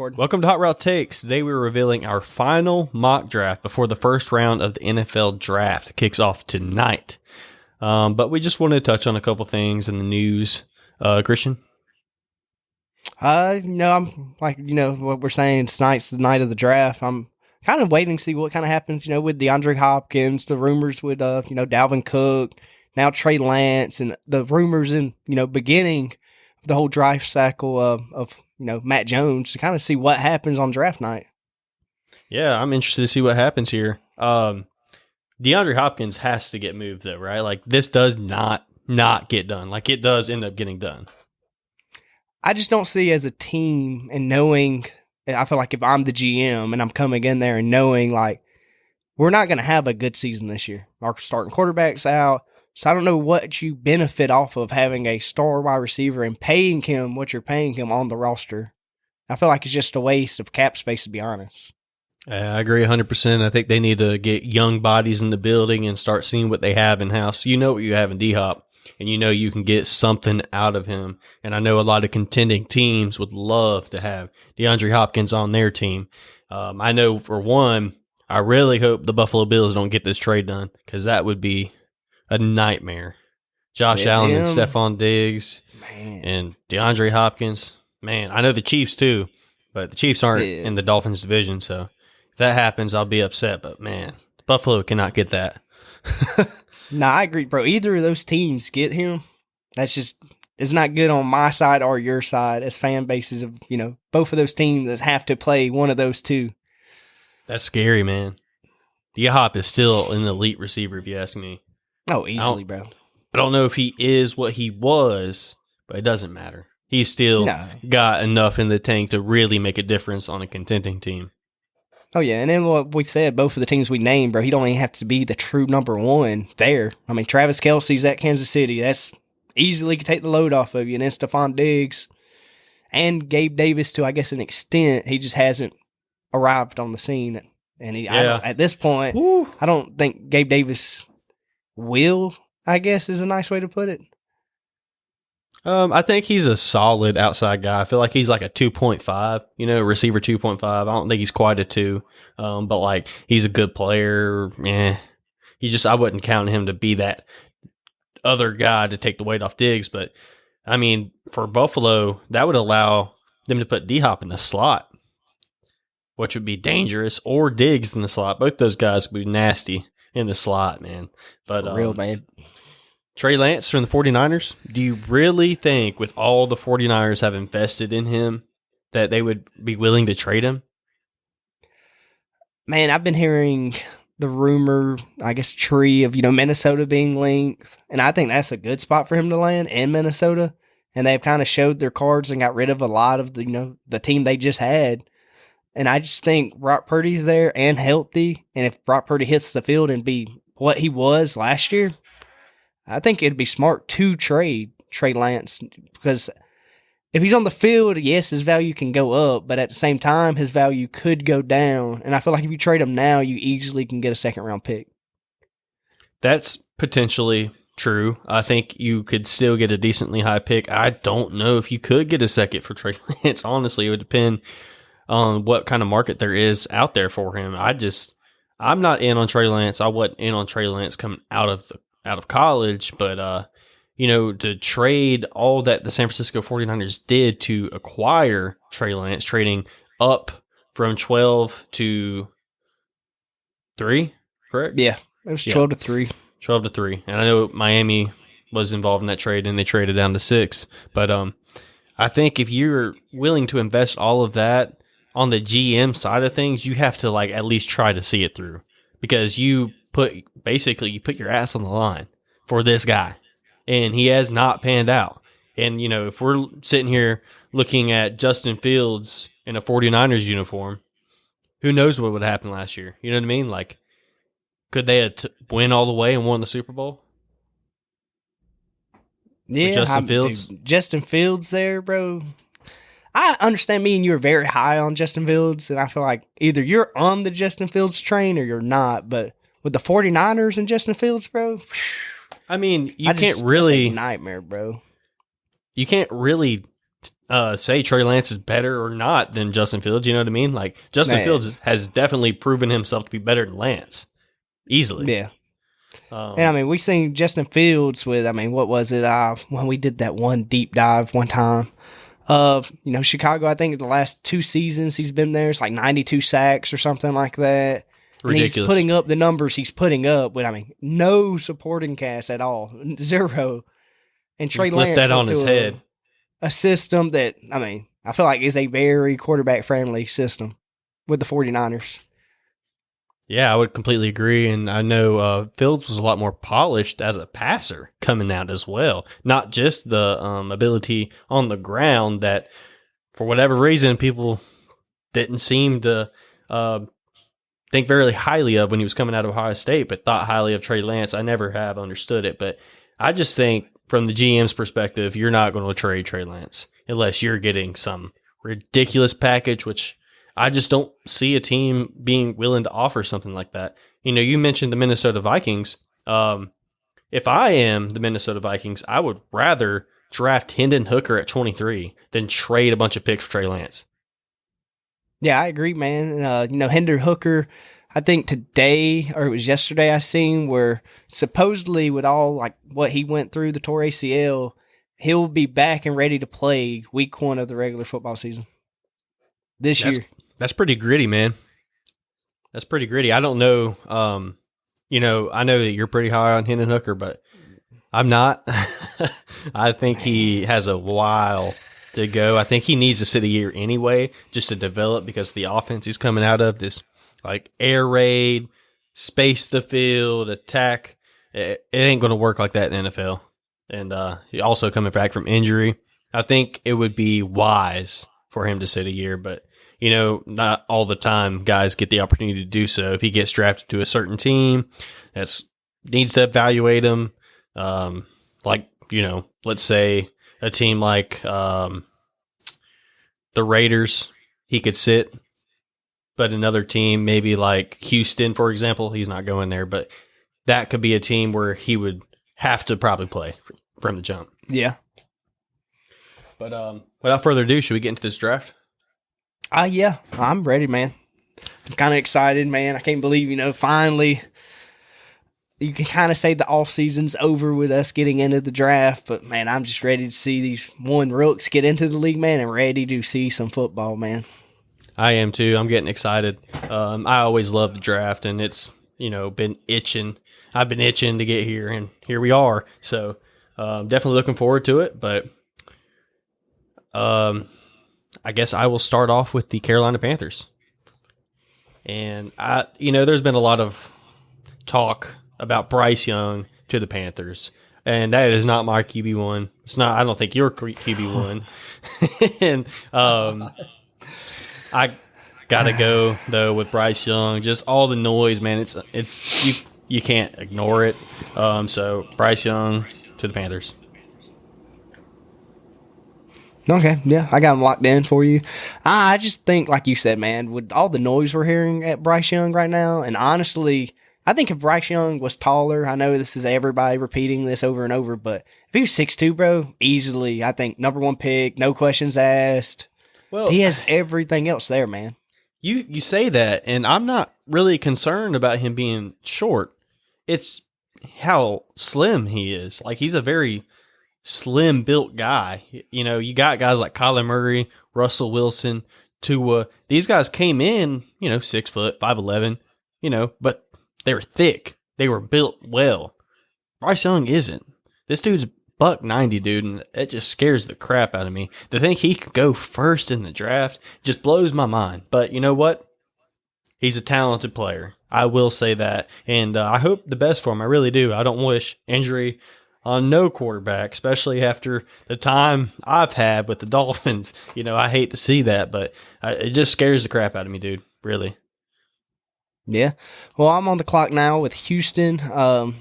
recording. Welcome to Hot Route Takes. Today we're revealing our final mock draft before the first round of the NFL draft kicks off tonight. But we just wanted to touch on a couple things in the news. Christian? I'm like, what we're saying, tonight's the night of the draft. I'm kind of waiting to see what kind of happens, with DeAndre Hopkins, the rumors with, Dalvin Cook, now Trey Lance, and the rumors in, beginning of the whole draft cycle of Matt Jones, to kind of see what happens on draft night. Yeah, I'm interested to see what happens here. DeAndre Hopkins has to get moved, though, right? Like, this does not get done. Like, it does end up getting done. I just don't see as a team and knowing, I feel like if I'm the GM and I'm coming in there and knowing, like, we're not going to have a good season this year. Our starting quarterback's out. So I don't know what you benefit off of having a star wide receiver and paying him what you're paying him on the roster. I feel like it's just a waste of cap space, to be honest. I agree 100%. I think they need to get young bodies in the building and start seeing what they have in-house. You know what you have in D-Hop, and you know you can get something out of him. And I know a lot of contending teams would love to have DeAndre Hopkins on their team. I know, for one, I really hope the Buffalo Bills don't get this trade done, because that would be a nightmare. Josh Allen and Stephon Diggs and DeAndre Hopkins. Man, I know the Chiefs too, but the Chiefs aren't in the Dolphins division, so if that happens, I'll be upset. But man, Buffalo cannot get that. No, I agree, bro. Either of those teams get him. It's not good on my side or your side as fan bases of, both of those teams that have to play one of those two. That's scary, man. D-Hop is still an elite receiver, if you ask me. Oh, easily, bro. I don't know if he is what he was, but it doesn't matter. He's still got enough in the tank to really make a difference on a contending team. Oh, yeah, and then what we said, both of the teams we named, bro, he don't even have to be the true number one there. I mean, Travis Kelce's at Kansas City. That's easily could take the load off of you. And then Stephon Diggs and Gabe Davis, to, I guess, an extent, he just hasn't arrived on the scene. And at this point, I don't think Gabe Davis will, I guess, is a nice way to put it. I think he's a solid outside guy. I feel like he's like a 2.5, receiver 2.5. I don't think he's quite a 2, but like he's a good player. I wouldn't count him to be that other guy to take the weight off Diggs. But I mean, for Buffalo, that would allow them to put D-Hop in the slot, which would be dangerous, or Diggs in the slot. Both those guys would be nasty in the slot, man. But for real, man. Trey Lance from the 49ers, do you really think with all the 49ers have invested in him that they would be willing to trade him? Man, I've been hearing the rumor, I guess, tree of, Minnesota being linked, and I think that's a good spot for him to land in Minnesota, and they've kind of showed their cards and got rid of a lot of the team they just had, and I just think Brock Purdy's there and healthy, and if Brock Purdy hits the field and be what he was last year, I think it'd be smart to trade Trey Lance, because if he's on the field, yes, his value can go up, but at the same time, his value could go down. And I feel like if you trade him now, you easily can get a second-round pick. That's potentially true. I think you could still get a decently high pick. I don't know if you could get a second for Trey Lance. Honestly, it would depend on what kind of market there is out there for him. I'm not in on Trey Lance. I wasn't in on Trey Lance coming out of college, but to trade all that the San Francisco 49ers did to acquire Trey Lance, trading up from 12 to 3, correct? Yeah, it was 12 to 3. 12 to 3. And I know Miami was involved in that trade, and they traded down to 6. But I think if you're willing to invest all of that on the GM side of things, you have to at least try to see it through, because you put your ass on the line for this guy, and he has not panned out. And, if we're sitting here looking at Justin Fields in a 49ers uniform, who knows what would happen last year? You know what I mean? Like, could they win all the way and won the Super Bowl? Yeah, Justin Fields? Dude, Justin Fields there, bro. I understand me and you are very high on Justin Fields, and I feel like either you're on the Justin Fields train or you're not, but with the 49ers and Justin Fields, bro. I mean, you can't really... nightmare, bro. You can't really say Trey Lance is better or not than Justin Fields. You know what I mean? Like Justin Fields has definitely proven himself to be better than Lance easily. Yeah. And I mean, we seen Justin Fields with, I mean, what was it? When we did that one deep dive one time. Chicago, I think the last 2 seasons he's been there, it's like 92 sacks or something like that. And ridiculous. He's putting up the numbers he's putting up with, I mean, no supporting cast at all. 0. And Trey Lance flipped that on his head. A system that, I mean, I feel like is a very quarterback-friendly system with the 49ers. Yeah, I would completely agree. And I know Fields was a lot more polished as a passer coming out as well. Not just the ability on the ground that, for whatever reason, people didn't seem to think very highly of when he was coming out of Ohio State, but thought highly of Trey Lance. I never have understood it. But I just think from the GM's perspective, you're not going to trade Trey Lance unless you're getting some ridiculous package, which I just don't see a team being willing to offer something like that. You know, you mentioned the Minnesota Vikings. If I am the Minnesota Vikings, I would rather draft Hendon Hooker at 23 than trade a bunch of picks for Trey Lance. Yeah, I agree, man. Hendon Hooker, I think today, or it was yesterday I seen, where supposedly with all like what he went through, the torn ACL, he'll be back and ready to play week 1 of the regular football season this year. That's pretty gritty, man. That's pretty gritty. I don't know. I know that you're pretty high on Hendon Hooker, but I'm not. I think he has a while to go. I think he needs to sit a year anyway just to develop, because the offense he's coming out of, this like air raid, space the field, attack, it ain't going to work like that in the NFL. And he also coming back from injury. I think it would be wise for him to sit a year, but not all the time guys get the opportunity to do so. If he gets drafted to a certain team that needs to evaluate him, let's say a team like the Raiders, he could sit. But another team, maybe like Houston, for example, he's not going there. But that could be a team where he would have to probably play from the jump. Yeah. But without further ado, should we get into this draft? Yeah, I'm ready, man. I'm kind of excited, man. I can't believe, finally, you can kind of say the off season's over with us getting into the draft, but man, I'm just ready to see these rooks get into the league, man, and ready to see some football, man. I am too. I'm getting excited. I always love the draft, and it's, been itching. I've been itching to get here, and here we are. So definitely looking forward to it, but I guess I will start off with the Carolina Panthers. And there's been a lot of talk about Bryce Young to the Panthers, and that is not my QB1. It's not. I don't think you're QB1. And I gotta go though with Bryce Young. Just all the noise, man. It's you can't ignore it. So Bryce Young to the Panthers. Okay, yeah, I got him locked in for you. I just think, like you said, man, with all the noise we're hearing at Bryce Young right now, and honestly, I think if Bryce Young was taller, I know this is everybody repeating this over and over, but if he was 6'2", bro, easily, I think number 1 pick, no questions asked. Well, he has everything else there, man. You say that, and I'm not really concerned about him being short. It's how slim he is. Like, he's a very slim built guy. You got guys like Kyler Murray, Russell Wilson, Tua. These guys came in, 6 foot, 5'11", but they were thick. They were built well. Bryce Young isn't. This dude's $190, dude, and it just scares the crap out of me. To think he could go first in the draft just blows my mind. But you know what? He's a talented player. I will say that. And I hope the best for him. I really do. I don't wish injury on no quarterback, especially after the time I've had with the Dolphins. I hate to see that, but it just scares the crap out of me, dude. Really. Yeah. Well, I'm on the clock now with Houston. I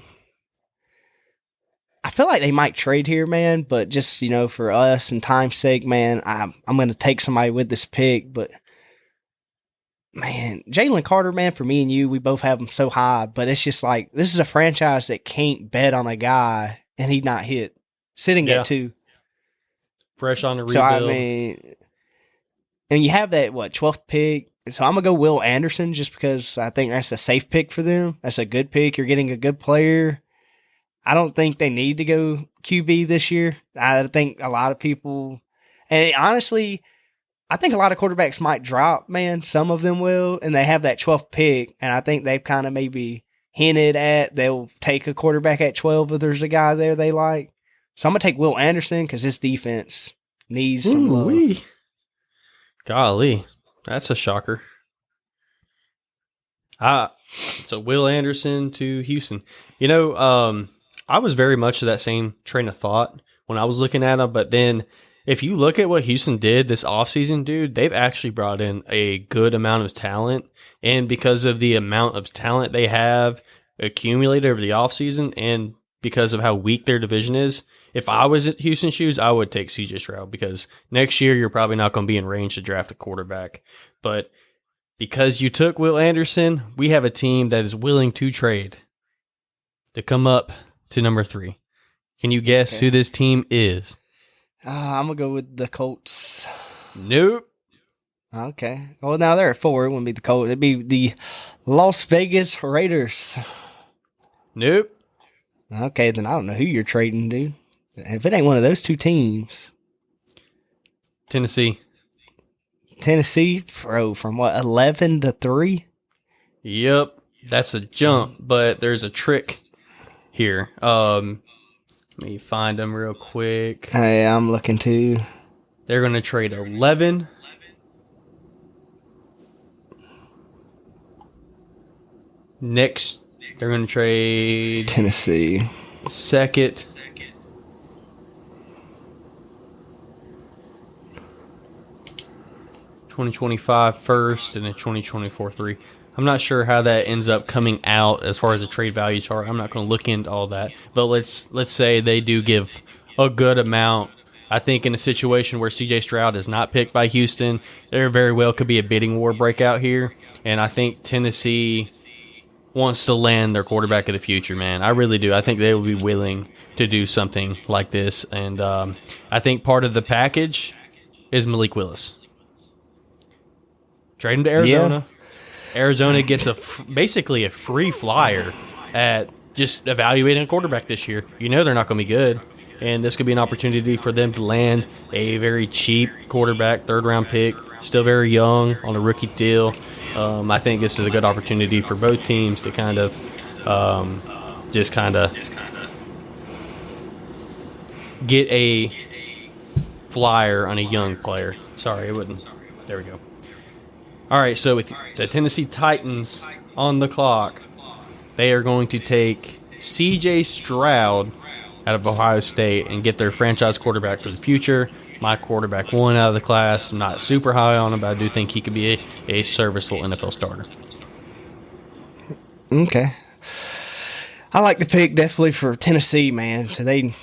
feel like they might trade here, man, but just, for us and time's sake, man, I'm going to take somebody with this pick, but man, Jalen Carter, man, for me and you, we both have him so high, but it's just like, this is a franchise that can't bet on a guy and he not hit, sitting at 2. fresh on the rebuild. So, I mean, and you have that, 12th pick. So I'm going to go Will Anderson just because I think that's a safe pick for them. That's a good pick. You're getting a good player. I don't think they need to go QB this year. I think a lot of people, and honestly, I think a lot of quarterbacks might drop, man. Some of them will, and they have that 12th pick, and I think they've kind of maybe hinted at they'll take a quarterback at 12 if there's a guy there they like. So I'm going to take Will Anderson because his defense needs some love. Golly, that's a shocker. So Will Anderson to Houston. You know, I was very much of that same train of thought when I was looking at him, but then if you look at what Houston did this offseason, dude, they've actually brought in a good amount of talent, and because of the amount of talent they have accumulated over the offseason and because of how weak their division is, if I was at Houston's shoes, I would take CJ Stroud because next year you're probably not going to be in range to draft a quarterback. But because you took Will Anderson, we have a team that is willing to trade to come up to number 3. Can you guess who this team is? I'm going to go with the Colts. Nope. Okay. Well, now they're at 4. It wouldn't be the Colts. It'd be the Las Vegas Raiders. Nope. Okay, then I don't know who you're trading, dude. If it ain't one of those two teams. Tennessee, bro, from what, 11 to 3? Yep. That's a jump, but there's a trick here. Let me find them real quick. Hey, I'm looking too. They're going to trade 11. Next, they're going to trade Tennessee. Second. $2025 first and a 2024 3. I'm not sure how that ends up coming out as far as a trade value chart. I'm not going to look into all that. But let's say they do give a good amount. I think in a situation where CJ Stroud is not picked by Houston, there very well could be a bidding war breakout here. And I think Tennessee wants to land their quarterback of the future, man. I really do. I think they will be willing to do something like this. And I think part of the package is Malik Willis. Trade him to Arizona. Yeah. Arizona gets basically a free flyer at just evaluating a quarterback this year. You know they're not going to be good, and this could be an opportunity for them to land a very cheap quarterback, third-round pick, still very young on a rookie deal. I think this is a good opportunity for both teams to kind of get a flyer on a young player. Sorry, it wouldn't. There we go. All right, so with the Tennessee Titans on the clock, they are going to take CJ Stroud out of Ohio State and get their franchise quarterback for the future. My quarterback 1 out of the class. I'm not super high on him, but I do think he could be a serviceable NFL starter. Okay. I like the pick definitely for Tennessee, man. So they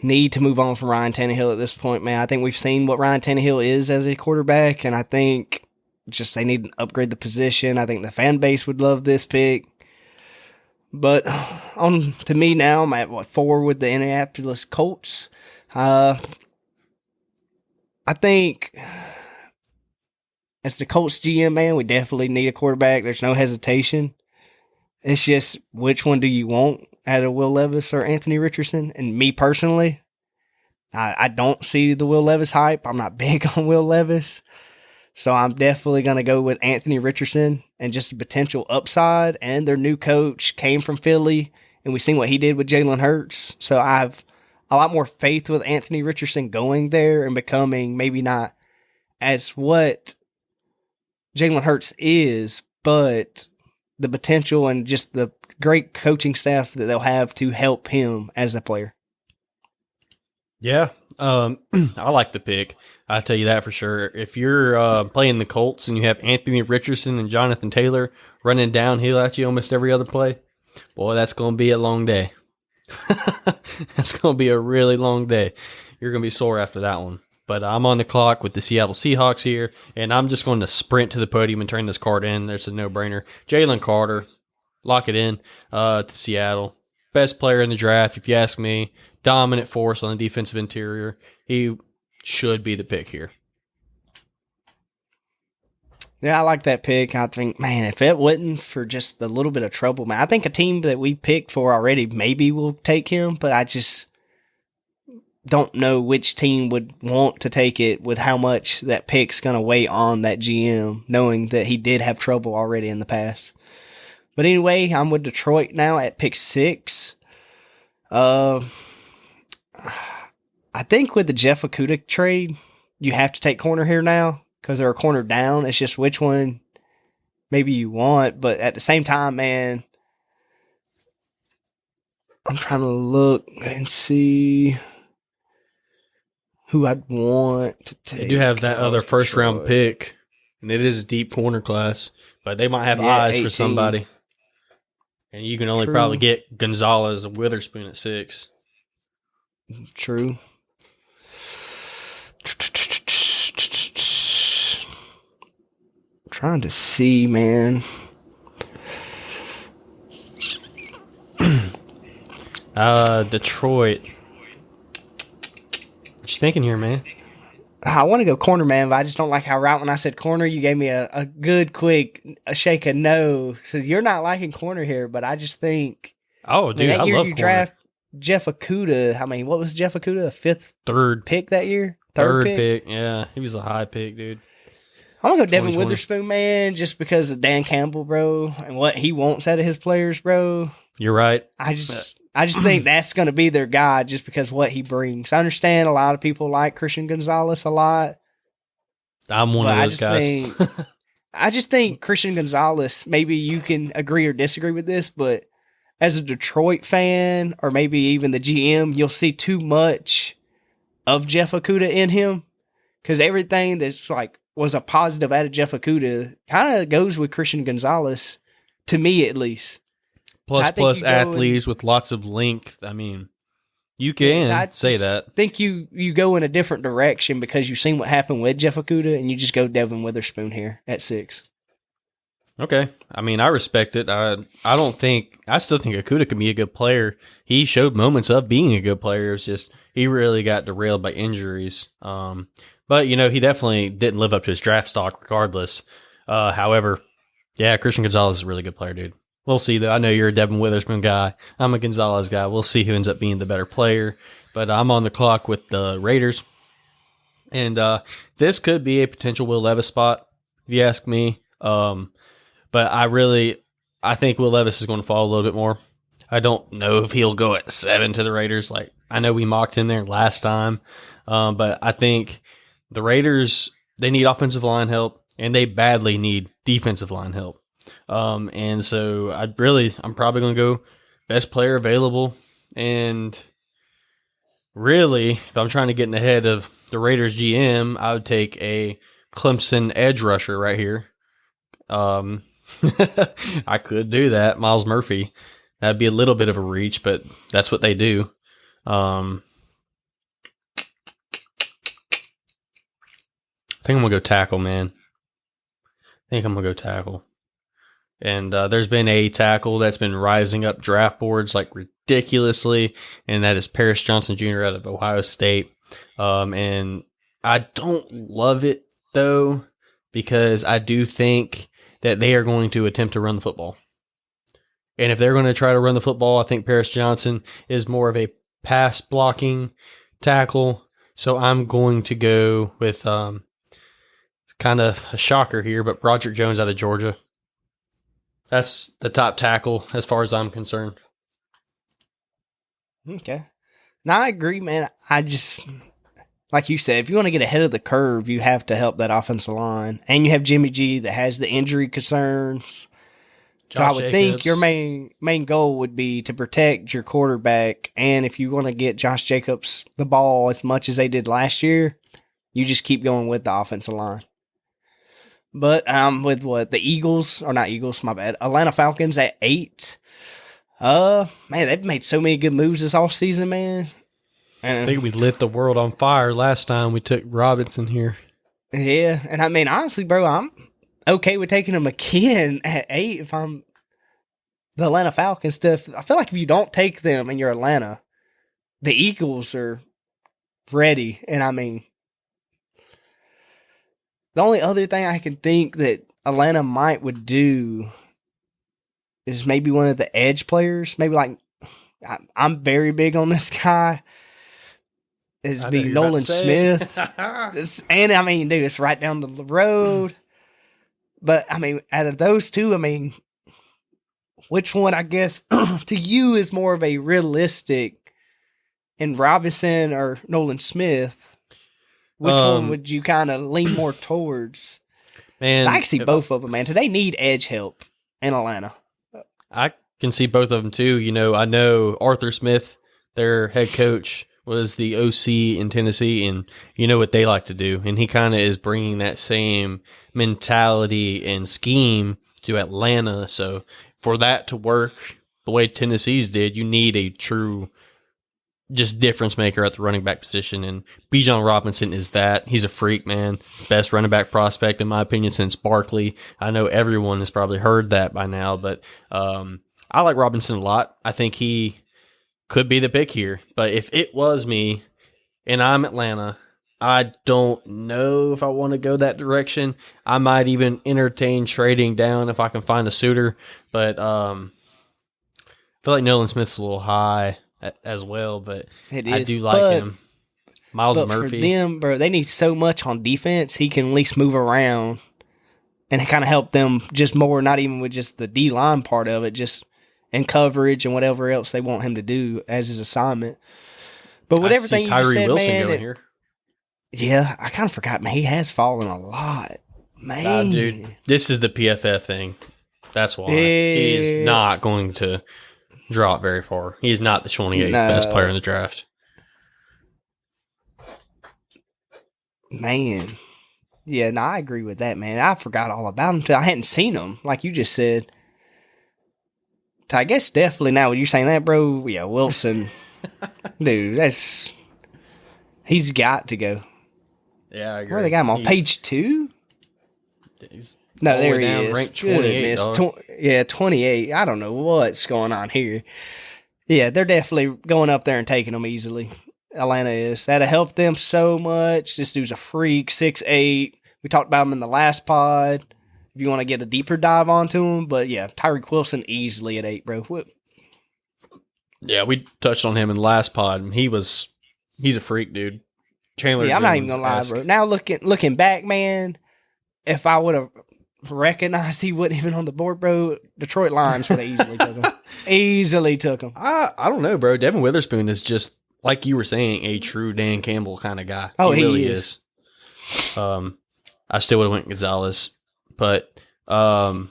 need to move on from Ryan Tannehill at this point, man. I think we've seen what Ryan Tannehill is as a quarterback, and I think just they need to upgrade the position. I think the fan base would love this pick. But on to me now, I'm at 4 with the Indianapolis Colts. I think as the Colts GM, man, we definitely need a quarterback. There's no hesitation. It's just which one do you want out of Will Levis or Anthony Richardson? And me personally, I don't see the Will Levis hype. I'm not big on Will Levis. So I'm definitely going to go with Anthony Richardson and just the potential upside. And their new coach came from Philly, and we've seen what he did with Jalen Hurts. So I have a lot more faith with Anthony Richardson going there and becoming maybe not as what Jalen Hurts is, but the potential and just the great coaching staff that they'll have to help him as a player. Yeah, I like the pick. I'll tell you that for sure. If you're playing the Colts and you have Anthony Richardson and Jonathan Taylor running downhill at you almost every other play, boy, that's going to be a long day. That's going to be a really long day. You're going to be sore after that one. But I'm on the clock with the Seattle Seahawks here, and I'm just going to sprint to the podium and turn this card in. There's a no-brainer. Jalen Carter, lock it in to Seattle. Best player in the draft, if you ask me. Dominant force on the defensive interior. He should be the pick here. Yeah, I like that pick. I think, man, if it wasn't for just a little bit of trouble, man, I think a team that we picked for already maybe will take him, but I just don't know which team would want to take it with how much that pick's going to weigh on that GM, knowing that he did have trouble already in the past. But anyway, I'm with Detroit now at pick 6. I think with the Jeff Okudah trade, you have to take corner here now because they're a corner down. It's just which one maybe you want. But at the same time, man, I'm trying to look and see who I'd want to take. They do have that other first-round pick, and it is a deep corner class, but they might have eyes 18. for somebody. And you can only probably get Gonzalez and Witherspoon at 6. True. Trying to see, man. Detroit. What you thinking here, man? I want to go corner, man, but I just don't like how right when I said corner, you gave me a good, quick shake of no. So you're not liking corner here, but I just think. Oh, dude, that I year love you corner. draft Jeff Okudah. I mean, what was Jeff Okudah? A third pick that year? Third pick. Yeah, he was a high pick, dude. I'm going to go Devin 2020. Witherspoon, man, just because of Dan Campbell, bro, and what he wants out of his players, bro. You're right. I just think that's going to be their guy just because what he brings. I understand a lot of people like Christian Gonzalez a lot. I'm one of those guys. I just think Christian Gonzalez, maybe you can agree or disagree with this, but as a Detroit fan or maybe even the GM, you'll see too much of Jeff Okudah in him because everything that's like was a positive out of Jeff Okudah kind of goes with Christian Gonzalez, to me at least. Plus athletes with lots of length. I mean, you can say that. I think you go in a different direction because you've seen what happened with Jeff Okudah, and you just go Devin Witherspoon here at 6. Okay. I mean, I respect it. I still think Okudah can be a good player. He showed moments of being a good player. It's just he really got derailed by injuries. But, you know, he definitely didn't live up to his draft stock regardless. However, yeah, Christian Gonzalez is a really good player, dude. We'll see, though. I know you're a Devin Witherspoon guy. I'm a Gonzalez guy. We'll see who ends up being the better player. But I'm on the clock with the Raiders. And this could be a potential Will Levis spot, if you ask me. But I think Will Levis is going to fall a little bit more. I don't know if he'll go at 7 to the Raiders. Like, I know we mocked him there last time. But I think the Raiders, they need offensive line help, and they badly need defensive line help. And so I'm probably going to go best player available. And really, if I'm trying to get in the head of the Raiders GM, I would take a Clemson edge rusher right here. I could do that. Miles Murphy. That'd be a little bit of a reach, but that's what they do. I think I'm going to go tackle, man. And there's been a tackle that's been rising up draft boards like ridiculously, and that is Paris Johnson Jr. out of Ohio State. And I don't love it, though, because I do think that they are going to attempt to run the football. And if they're going to try to run the football, I think Paris Johnson is more of a pass blocking tackle. So I'm going to go with kind of a shocker here, but Broderick Jones out of Georgia. That's the top tackle as far as I'm concerned. Okay. Now, I agree, man. I just, like you said, if you want to get ahead of the curve, you have to help that offensive line. And you have Jimmy G that has the injury concerns. So I would think your main goal would be to protect your quarterback. And if you want to get Josh Jacobs the ball as much as they did last year, you just keep going with the offensive line. But with the Eagles, or not Eagles, my bad, Atlanta Falcons at 8. Man, they've made so many good moves this offseason, man. And I think we lit the world on fire last time we took Robinson here. Yeah, and I mean, honestly, bro, I'm okay with taking a McKinn at 8 if I'm the Atlanta Falcons stuff. I feel like if you don't take them and you're Atlanta, the Eagles are ready. And I mean, The only other thing I can think that Atlanta would do is maybe one of the edge players. Maybe like I'm very big on this guy. Is be Nolan Smith. And I mean, dude, it's right down the road. But I mean, out of those two, I mean, which one I guess to you is more of a realistic in Robinson or Nolan Smith? Which one would you kind of lean more towards? Man, I can see both of them, man. Do they need edge help in Atlanta? I can see both of them too. You know, I know Arthur Smith, their head coach, was the OC in Tennessee, and you know what they like to do. And he kind of is bringing that same mentality and scheme to Atlanta. So for that to work the way Tennessee's did, you need a true just difference maker at the running back position. And Bijan Robinson is that. He's a freak, man. Best running back prospect, in my opinion, since Barkley. I know everyone has probably heard that by now, but I like Robinson a lot. I think he could be the pick here. But if it was me and I'm Atlanta, I don't know if I want to go that direction. I might even entertain trading down if I can find a suitor. But I feel like Nolan Smith's a little high as well, but I do like him. Miles Murphy. For them, bro, they need so much on defense. He can at least move around and kind of help them just more, not even with just the D-line part of it, just in coverage and whatever else they want him to do as his assignment. But with everything you just said, Wilson man, going here. Yeah, I kind of forgot, man. He has fallen a lot. Man. Nah, dude, this is the PFF thing. That's why. He is not going to drop very far. He is not the 28th best player in the draft. Man. Yeah, no, I agree with that, man. I forgot all about him until I hadn't seen him, like you just said. So I guess definitely now when you're saying that, bro, yeah, Wilson, dude, he's got to go. Yeah, I agree. Where they got him on page 2? No, there he is. Ranked 28. 28. I don't know what's going on here. Yeah, they're definitely going up there and taking them easily. Atlanta is. That'll help them so much. This dude's a freak, 6'8". We talked about him in the last pod. If you want to get a deeper dive onto him. But yeah, Tyreek Wilson easily at 8, bro. What? Yeah, we touched on him in the last pod. He's a freak, dude. Chandler. Yeah, I'm not even gonna lie, bro. Now looking back, man, if I would have recognized he wasn't even on the board, bro, Detroit Lions would have easily took him. Easily took him. I don't know, bro. Devin Witherspoon is just, like you were saying, a true Dan Campbell kind of guy. Oh, he really is. I still would have went Gonzalez. But 9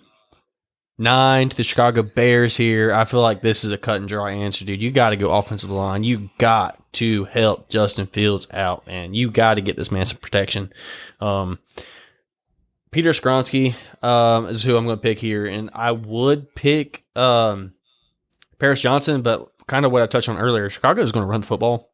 to the Chicago Bears here. I feel like this is a cut and dry answer, dude. You got to go offensive line. You got to help Justin Fields out, man. You got to get this man some protection. Peter Skronsky is who I'm going to pick here, and I would pick Paris Johnson, but kind of what I touched on earlier, Chicago is going to run the football.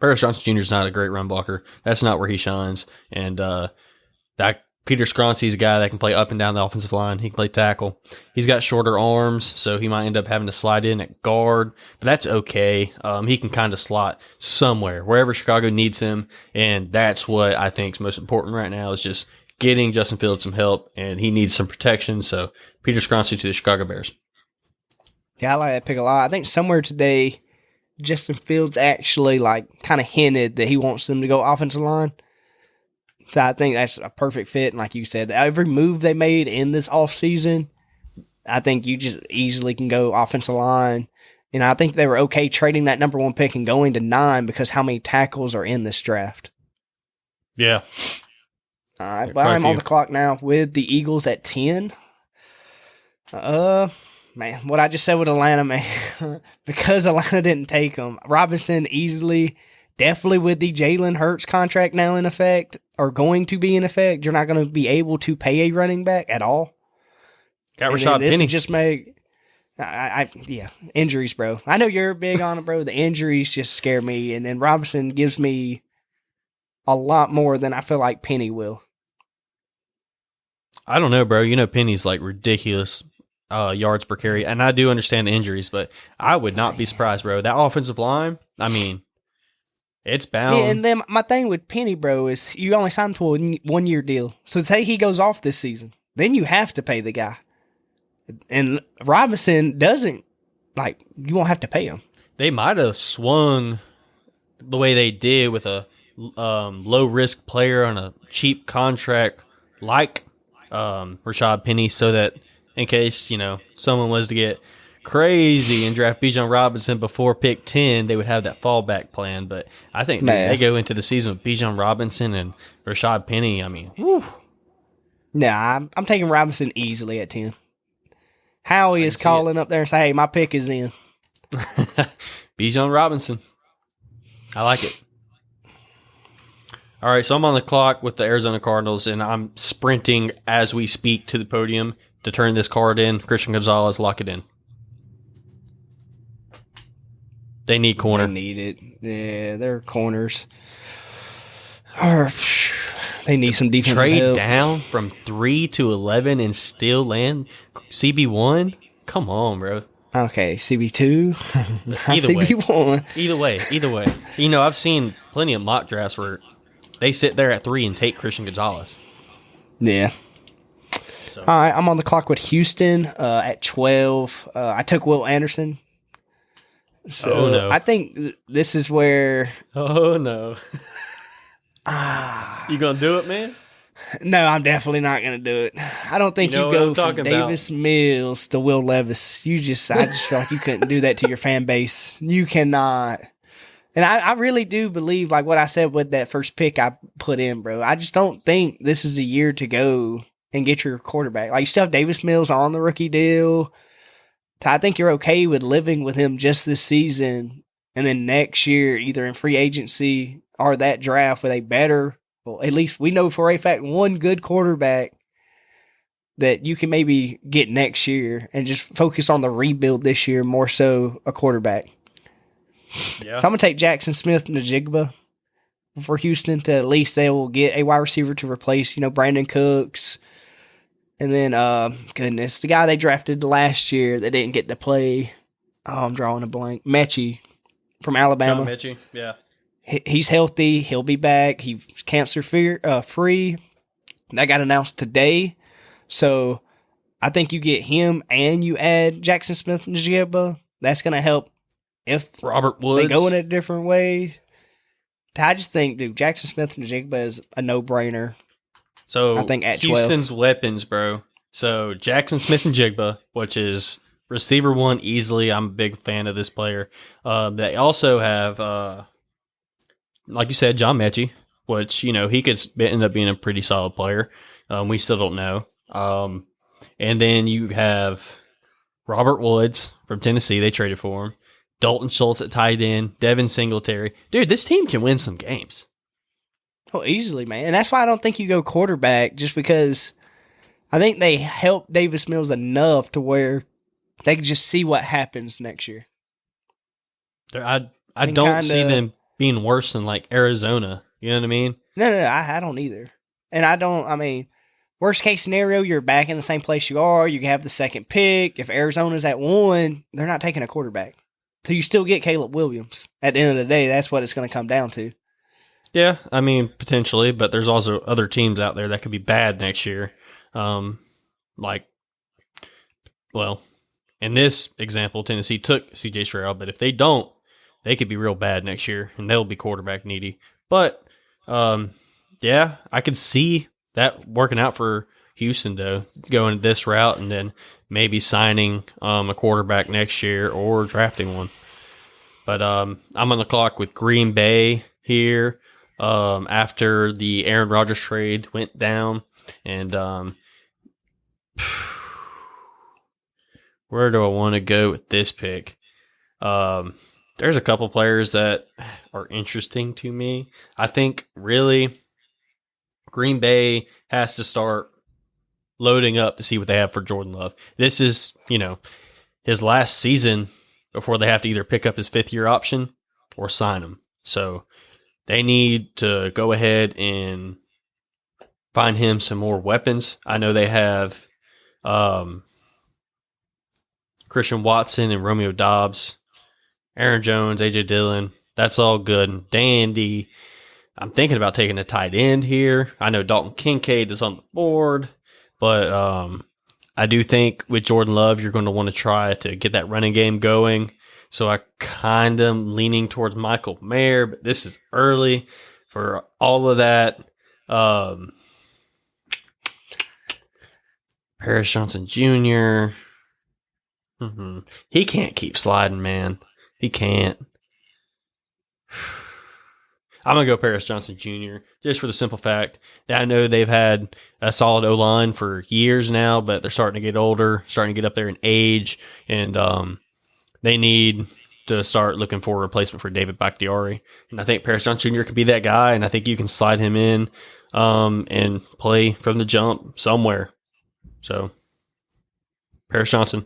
Paris Johnson Jr. is not a great run blocker. That's not where he shines, and that Peter Skronsky's a guy that can play up and down the offensive line. He can play tackle. He's got shorter arms, so he might end up having to slide in at guard, but that's okay. He can kind of slot somewhere, wherever Chicago needs him, and that's what I think is most important right now is just getting Justin Fields some help, and he needs some protection, so Peter Skronsky to the Chicago Bears. Yeah, I like that pick a lot. I think somewhere today, Justin Fields actually kind of hinted that he wants them to go offensive line. So I think that's a perfect fit. And like you said, every move they made in this offseason, I think you just easily can go offensive line. And I think they were okay trading that number 1 pick and going to 9 because how many tackles are in this draft. Yeah. All right, but I'm on the clock now with the Eagles at 10. Man, what I just said with Atlanta, man, because Atlanta didn't take them, Robinson easily. Definitely with the Jalen Hurts contract now in effect, or going to be in effect, you're not going to be able to pay a running back at all. Got Rashad Penny. Just make, injuries, bro. I know you're big on it, bro. The injuries just scare me, and then Robinson gives me a lot more than I feel like Penny will. I don't know, bro. You know Penny's like ridiculous yards per carry, and I do understand the injuries, but I would not be surprised, bro. That offensive line, I mean, It's Yeah, bound. and then my thing with Penny, bro, is you only signed to a 1 year deal. So say he goes off this season, then you have to pay the guy. And Robinson doesn't, you won't have to pay him. They might have swung the way they did with a low risk player on a cheap contract like Rashad Penny, so that in case someone was to get crazy and draft Bijan Robinson before pick 10, they would have that fallback plan. But I think they go into the season with Bijan Robinson and Rashad Penny. I mean, whew. Nah, I'm taking Robinson easily at 10. Howie is calling up there and say, hey, my pick is in. Bijan Robinson. I like it. All right, so I'm on the clock with the Arizona Cardinals, and I'm sprinting as we speak to the podium to turn this card in. Christian Gonzalez, lock it in. They need corner. They need it. Yeah, their corners. They need some defensive Trade help. down from 3 to 11 and still land CB1? Come on, bro. Okay, CB2. Either way. Either way. I've seen plenty of mock drafts where they sit there at 3 and take Christian Gonzalez. Yeah. So. All right, I'm on the clock with Houston at 12. I took Will Anderson. So no. I think this is where... Oh, no. You going to do it, man? No, I'm definitely not going to do it. I don't think you go from Davis Mills to Will Levis. I just feel like you couldn't do that to your fan base. You cannot. And I really do believe, like what I said with that first pick I put in, bro. I just don't think this is the year to go and get your quarterback. Like, you still have Davis Mills on the rookie deal. So I think you're okay with living with him just this season. And then next year, either in free agency or that draft with a better, well, at least we know for a fact, one good quarterback that you can maybe get next year and just focus on the rebuild this year more so a quarterback. Yeah. So I'm going to take Jackson Smith-Njigba for Houston to at least they will get a wide receiver to replace, Brandon Cooks. And then, goodness, the guy they drafted last year that didn't get to play, I'm drawing a blank, Mechie from Alabama. John Mechie, yeah. He's healthy. He'll be back. He's cancer free. That got announced today. So I think you get him and you add Jackson Smith-Njigba. That's going to help if Robert Woods. They go in a different way. I just think, dude, Jackson Smith-Njigba is a no-brainer. So I think at Houston's 12. weapons, bro. So Jackson Smith-Njigba, which is receiver one easily. I'm a big fan of this player. They also have, like you said, John Mechie, which, he could end up being a pretty solid player. We still don't know. And then you have Robert Woods from Tennessee. They traded for him. Dalton Schultz at tight end. Devin Singletary. Dude, this team can win some games. Oh, easily, man. And that's why I don't think you go quarterback, just because I think they help Davis Mills enough to where they can just see what happens next year. I don't see them being worse than like Arizona. You know what I mean? No, I don't either. And worst case scenario, you're back in the same place you are. You can have the second pick. If Arizona's at 1, they're not taking a quarterback. So you still get Caleb Williams. At the end of the day, that's what it's going to come down to. Yeah, potentially, but there's also other teams out there that could be bad next year. In this example, Tennessee took CJ Stroud, but if they don't, they could be real bad next year, and they'll be quarterback needy. But, yeah, I could see that working out for Houston, though, going this route and then maybe signing a quarterback next year or drafting one. But I'm on the clock with Green Bay here after the Aaron Rodgers trade went down. And where do I want to go with this pick? There's a couple players that are interesting to me. I think really Green Bay has to start loading up to see what they have for Jordan Love. This is, his last season before they have to either pick up his 5th-year option or sign him. So they need to go ahead and find him some more weapons. I know they have Christian Watson and Romeo Doubs, Aaron Jones, A.J. Dillon, That's all good and dandy. I'm thinking about taking a tight end here. I know Dalton Kincaid is on the board, but I do think with Jordan Love, you're going to want to try to get that running game going. So I kind of leaning towards Michael Mayer, but this is early for all of that. Paris Johnson Jr. He can't keep sliding, man. He can't. I'm going to go Paris Johnson Jr. just for the simple fact that I know they've had a solid O-line for years now, but they're starting to get older, starting to get up there in age, and they need to start looking for a replacement for David Bakhtiari. And I think Paris Johnson Jr. could be that guy, and I think you can slide him in and play from the jump somewhere. So, Paris Johnson.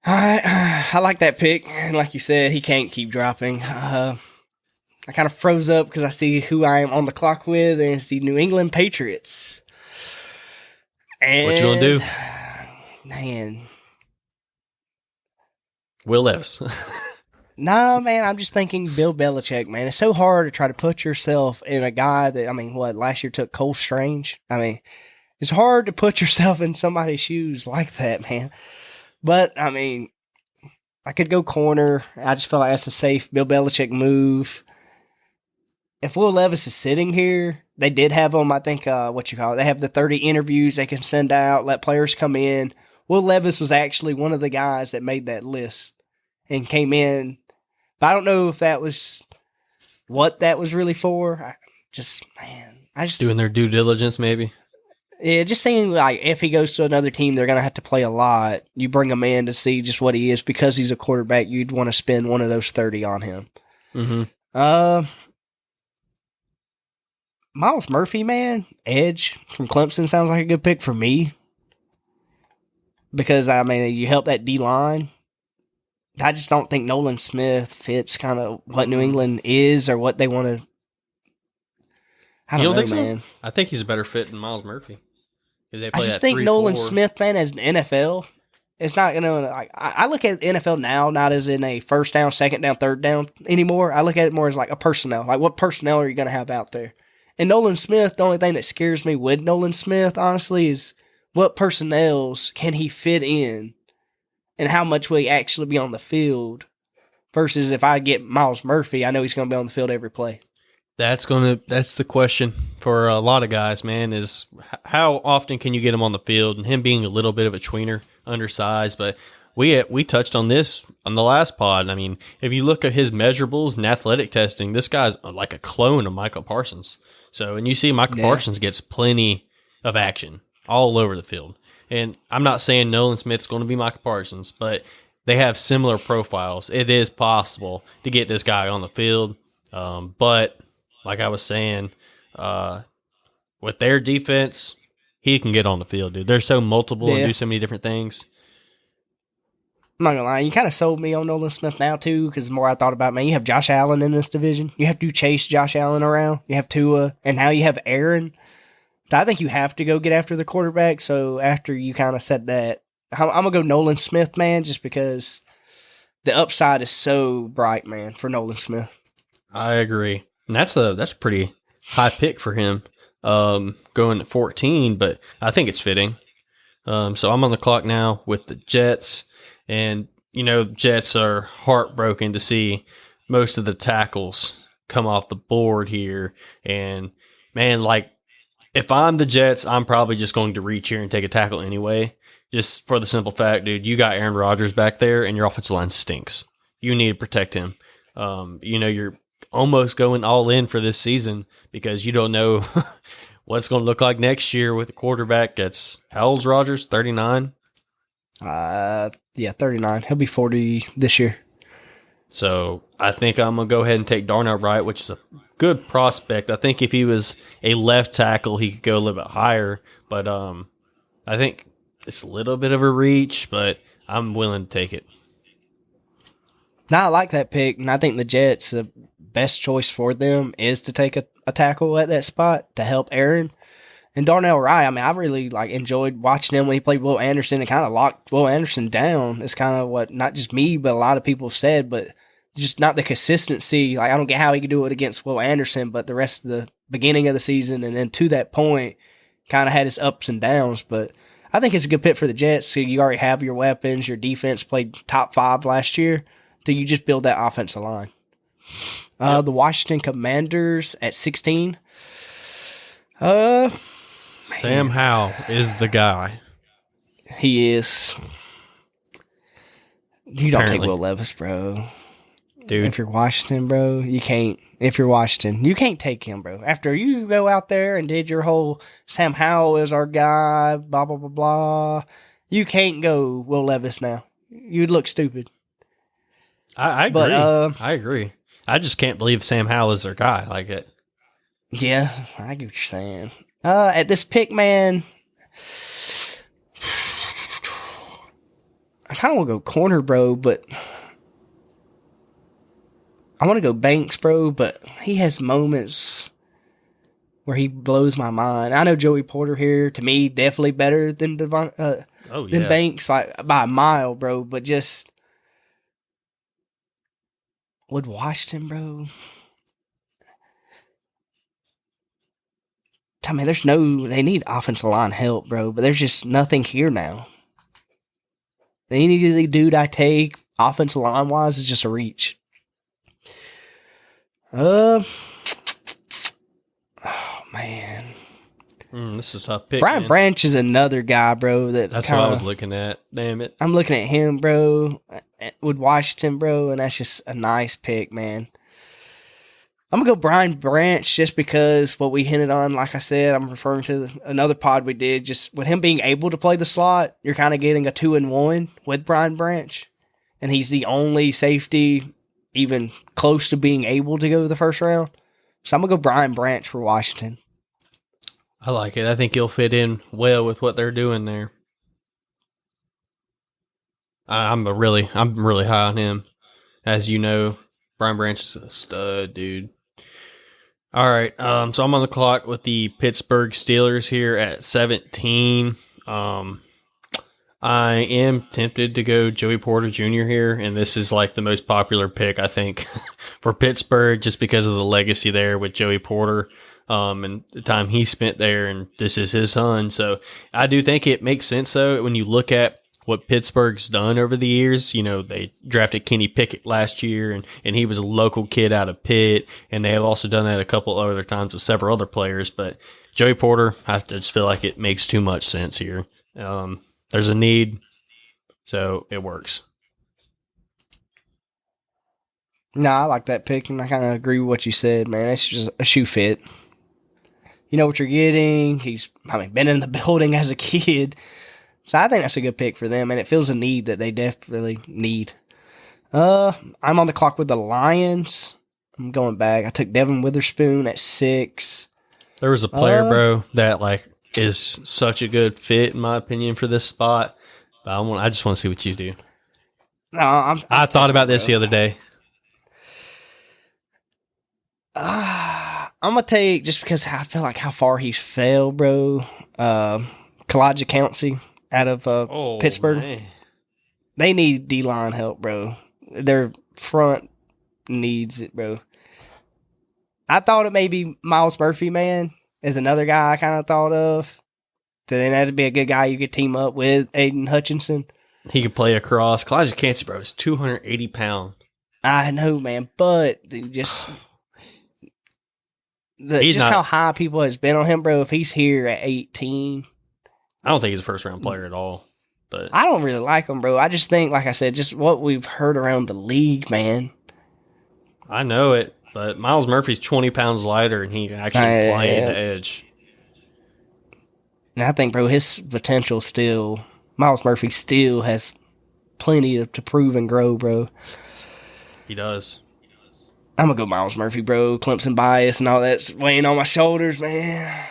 I like that pick. And like you said, he can't keep dropping. I kind of froze up because I see who I am on the clock with, and it's the New England Patriots. And, what you going to do? Man. Will Levis. No, man, I'm just thinking Bill Belichick, man. It's so hard to try to put yourself in a guy that, last year took Cole Strange? It's hard to put yourself in somebody's shoes like that, man. But, I could go corner. I just feel like that's a safe Bill Belichick move. If Will Levis is sitting here, they did have him, I think, they have the 30 interviews they can send out, let players come in. Will Levis was actually one of the guys that made that list and came in. But I don't know if that was what that was really for. Doing their due diligence, maybe. Yeah, just saying, like, if he goes to another team, they're going to have to play a lot. You bring him in to see just what he is. Because he's a quarterback, you'd want to spend one of those 30 on him. Mm-hmm. Myles Murphy, man, edge from Clemson sounds like a good pick for me. Because, you help that D-line. I just don't think Nolan Smith fits kind of what New England is or what they want to. I don't know, think man. So? I think he's a better fit than Myles Murphy. I just think Nolan Smith, man, as an NFL, it's not going to. I look at the NFL now not as in a first down, second down, third down anymore. I look at it more as like a personnel. Like, what personnel are you going to have out there? And Nolan Smith, the only thing that scares me with Nolan Smith, honestly, is what personnels can he fit in and how much will he actually be on the field versus if I get Myles Murphy, I know he's going to be on the field every play. That's the question for a lot of guys, man, is how often can you get him on the field? And him being a little bit of a tweener, undersized, but we touched on this on the last pod. If you look at his measurables and athletic testing, this guy's like a clone of Michael Parsons. So, and you see Michael Parsons gets plenty of action all over the field. And I'm not saying Nolan Smith's going to be Michael Parsons, but they have similar profiles. It is possible to get this guy on the field, but like I was saying, with their defense, he can get on the field, dude. They're so multiple and do so many different things. I'm not going to lie. You kind of sold me on Nolan Smith now, too, because the more I thought about it, man, you have Josh Allen in this division. You have to chase Josh Allen around. You have Tua, and now you have Aaron. I think you have to go get after the quarterback, so after you kind of said that, I'm going to go Nolan Smith, man, just because the upside is so bright, man, for Nolan Smith. I agree. And that's a pretty high pick for him, going at 14, but I think it's fitting. So I'm on the clock now with the Jets, and, Jets are heartbroken to see most of the tackles come off the board here. And, man, if I'm the Jets, I'm probably just going to reach here and take a tackle anyway, just for the simple fact, dude, you got Aaron Rodgers back there, and your offensive line stinks. You need to protect him. You're almost going all in for this season because you don't know what it's going to look like next year with a quarterback that's, how old's Rodgers? 39? Yeah, 39. He'll be 40 this year. So I think I'm going to go ahead and take Darnell Wright, which is a good prospect. I think if he was a left tackle, he could go a little bit higher. But I think it's a little bit of a reach, but I'm willing to take it. Now, I like that pick, and I think the Jets, the best choice for them is to take a tackle at that spot to help Aaron. And Darnell Wright, I really enjoyed watching him when he played Will Anderson and kind of locked Will Anderson down. It's kind of what not just me, but a lot of people said. But just not the consistency. Like, I don't get how he could do it against Will Anderson, but the rest of the beginning of the season and then to that point kind of had his ups and downs. But I think it's a good fit for the Jets. So you already have your weapons. Your defense played top 5 last year. So you just build that offensive line. The Washington Commanders at 16. Sam Howell is the guy. He is. You don't Apparently. take Will Levis, bro. Dude. If you're Washington, bro, you can't. If you're Washington, you can't take him, bro. After you go out there and did your whole Sam Howell is our guy, blah, blah, blah, blah, you can't go Will Levis now. You'd look stupid. I agree. But, I agree. I just can't believe Sam Howell is their guy like it. Yeah, I get what you're saying. At this pick, man, I kind of want to go corner, bro, but I want to go Banks, bro, but he has moments where he blows my mind. I know Joey Porter here, to me, definitely better than than Banks, like by a mile, bro, but just with Washington, bro. I mean, they need offensive line help, bro, but there's just nothing here now. Any dude I take, offensive line wise, is just a reach. Oh man, this is a tough pick. Brian man. Branch is another guy, bro. That's what I was looking at. Damn it! I'm looking at him, bro, with Washington, bro, and that's just a nice pick, man. I'm gonna go Brian Branch just because what we hinted on. Like I said, I'm referring to another pod we did. Just with him being able to play the slot, you're kind of getting a 2-1 with Brian Branch, and he's the only safety even close to being able to go to the first round. So I'm going to go Brian Branch for Washington. I like it. I think he'll fit in well with what they're doing there. I'm really high on him. As you know, Brian Branch is a stud, dude. All right, so I'm on the clock with the Pittsburgh Steelers here at 17. I am tempted to go Joey Porter Jr. here, and this is like the most popular pick, I think, for Pittsburgh just because of the legacy there with Joey Porter and the time he spent there, and this is his son. So I do think it makes sense, though, when you look at what Pittsburgh's done over the years. You know, they drafted Kenny Pickett last year, and he was a local kid out of Pitt, and they have also done that a couple other times with several other players. But Joey Porter, I just feel like it makes too much sense here. There's a need, so it works. No, I like that pick, and I kind of agree with what you said, man. It's just a shoe fit. You know what you're getting. He's, been in the building as a kid. So I think that's a good pick for them, and it fills a need that they definitely need. I'm on the clock with the Lions. I'm going back. I took Devin Witherspoon at 6. There was a player, bro, that is such a good fit in my opinion for this spot. But I just want to see what you do. No, I thought about this the other day. I'm gonna take, just because I feel like how far he's fell, bro. Kalijah Councey out of Pittsburgh. Man. They need D-line help, bro. Their front needs it, bro. I thought it may be Miles Murphy, man, is another guy I kind of thought of. So then that'd be a good guy you could team up with, Aiden Hutchinson. He could play across. Kalijah Councey, bro, is 280 pounds. I know, man, but just how high people has been on him, bro. If he's here at 18, I don't think he's a first-round player at all. But I don't really like him, bro. I just think, like I said, just what we've heard around the league, man. I know it, but Miles Murphy's 20 pounds lighter, and he can actually play the edge. And I think, bro, his potential still, Miles Murphy still has plenty to prove and grow, bro. He does. I'm going to go Miles Murphy, bro. Clemson bias and all that's weighing on my shoulders, man.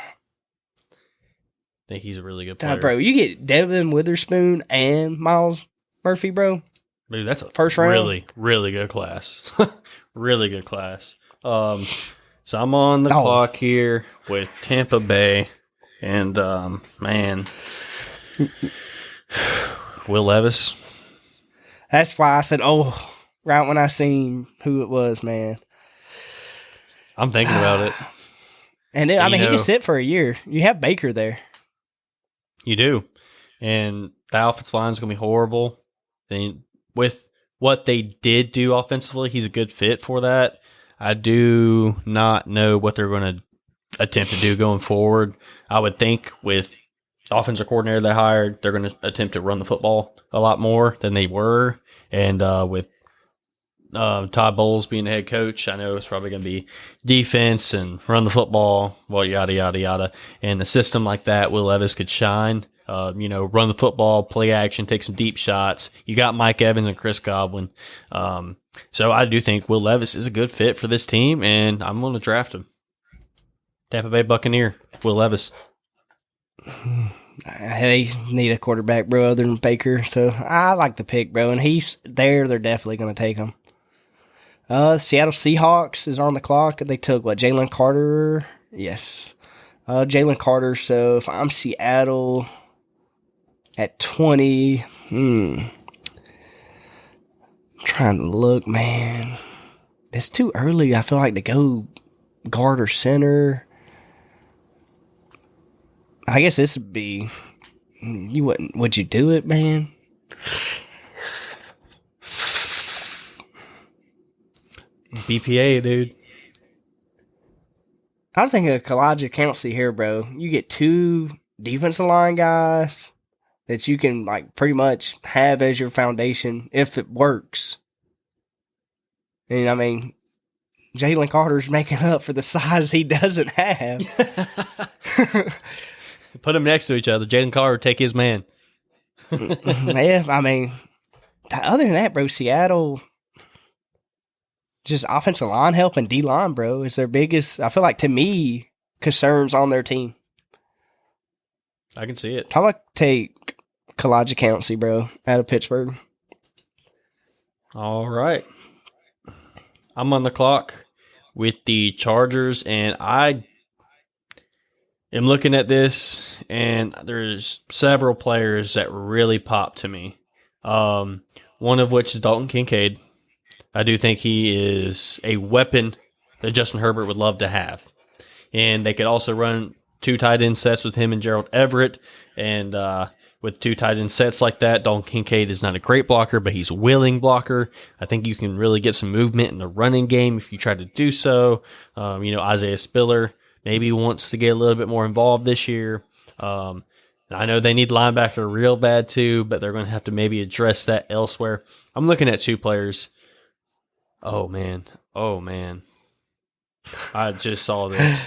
I think he's a really good player. Bro, you get Devin Witherspoon and Miles Murphy, bro. Dude, that's a first round. Really, really good class. Really good class. So I'm on the clock here with Tampa Bay. And, man, Will Levis. That's why I said, right when I seen who it was, man. I'm thinking about it. And then, I mean, he can sit for a year. You have Baker there. You do. And the offensive line is going to be horrible. With what they did do offensively, he's a good fit for that. I do not know what they're going to attempt to do going forward. I would think with the offensive coordinator they hired, they're going to attempt to run the football a lot more than they were. And with Todd Bowles being the head coach, I know it's probably going to be defense and run the football, well, yada, yada, yada. And a system like that, Will Levis could shine. Run the football, play action, take some deep shots. You got Mike Evans and Chris Godwin. So I do think Will Levis is a good fit for this team, and I'm going to draft him. Tampa Bay Buccaneer, Will Levis. They need a quarterback, bro, other than Baker. So I like the pick, bro. And he's there. They're definitely going to take him. Seattle Seahawks is on the clock. They took, Jalen Carter? Yes. Jalen Carter. So if I'm Seattle at 20, I'm trying to look, man. It's too early, I feel like, to go guard or center. I guess this would be, would you do it, man? BPA, dude. I was thinking of Kalijah County here, bro. You get 2 defensive line guys that you can, pretty much have as your foundation if it works. And, I mean, Jalen Carter's making up for the size he doesn't have. Put them next to each other. Jalen Carter, take his man. Yeah, I mean, other than that, bro, Seattle, just offensive line help and D-line, bro, is their biggest, I feel like, to me, concerns on their team. I can see it. I'm going to take Kalijah County, bro, out of Pittsburgh. All right. I'm on the clock with the Chargers, and I am looking at this, and there's several players that really pop to me. One of which is Dalton Kincaid. I do think he is a weapon that Justin Herbert would love to have. And they could also run 2 tight end sets with him and Gerald Everett. And with 2 tight end sets like that, Dalton Kincaid is not a great blocker, but he's a willing blocker. I think you can really get some movement in the running game if you try to do so. Isaiah Spiller maybe wants to get a little bit more involved this year. I know they need linebacker real bad too, but they're going to have to maybe address that elsewhere. I'm looking at 2 players. Oh, man. I just saw this.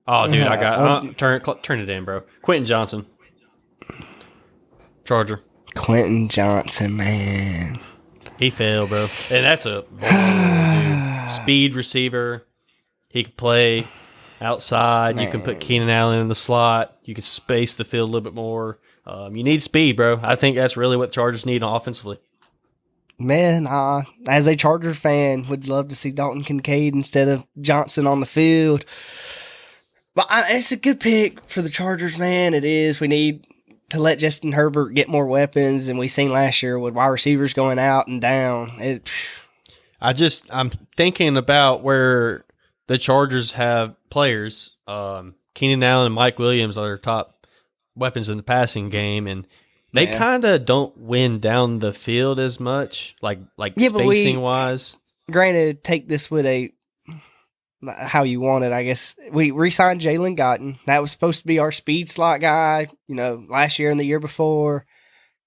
Oh, dude, I got turn it in, bro. Quentin Johnson. Charger. Quentin Johnson, man. He failed, bro. And that's a dude. Speed receiver. He could play outside. Man. You can put Keenan Allen in the slot. You can space the field a little bit more. You need speed, bro. I think that's really what the Chargers need offensively. Man, as a Chargers fan, would love to see Dalton Kincaid instead of Johnson on the field. But it's a good pick for the Chargers, man. It is. We need to let Justin Herbert get more weapons, and we seen last year with wide receivers going out and down. I'm thinking about where the Chargers have players. Keenan Allen and Mike Williams are their top weapons in the passing game, and they kind of don't win down the field as much, like spacing wise. Granted, take this with how you want it, I guess. We re-signed Jalen Guyton. That was supposed to be our speed slot guy, last year and the year before.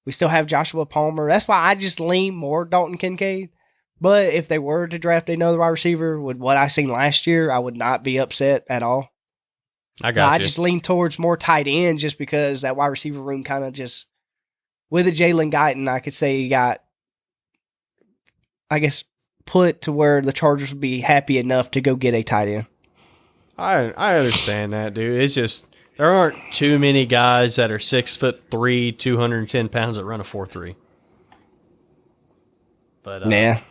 We still have Joshua Palmer. That's why I just lean more Dalton Kincaid. But if they were to draft another wide receiver with what I seen last year, I would not be upset at all. I got you. I just lean towards more tight end just because that wide receiver room kind of just... With a Jalen Guyton, I could say he got, I guess, put to where the Chargers would be happy enough to go get a tight end. I understand that, dude. It's just there aren't too many guys that are 6'3", 210 pounds that run a 4.3. But yeah.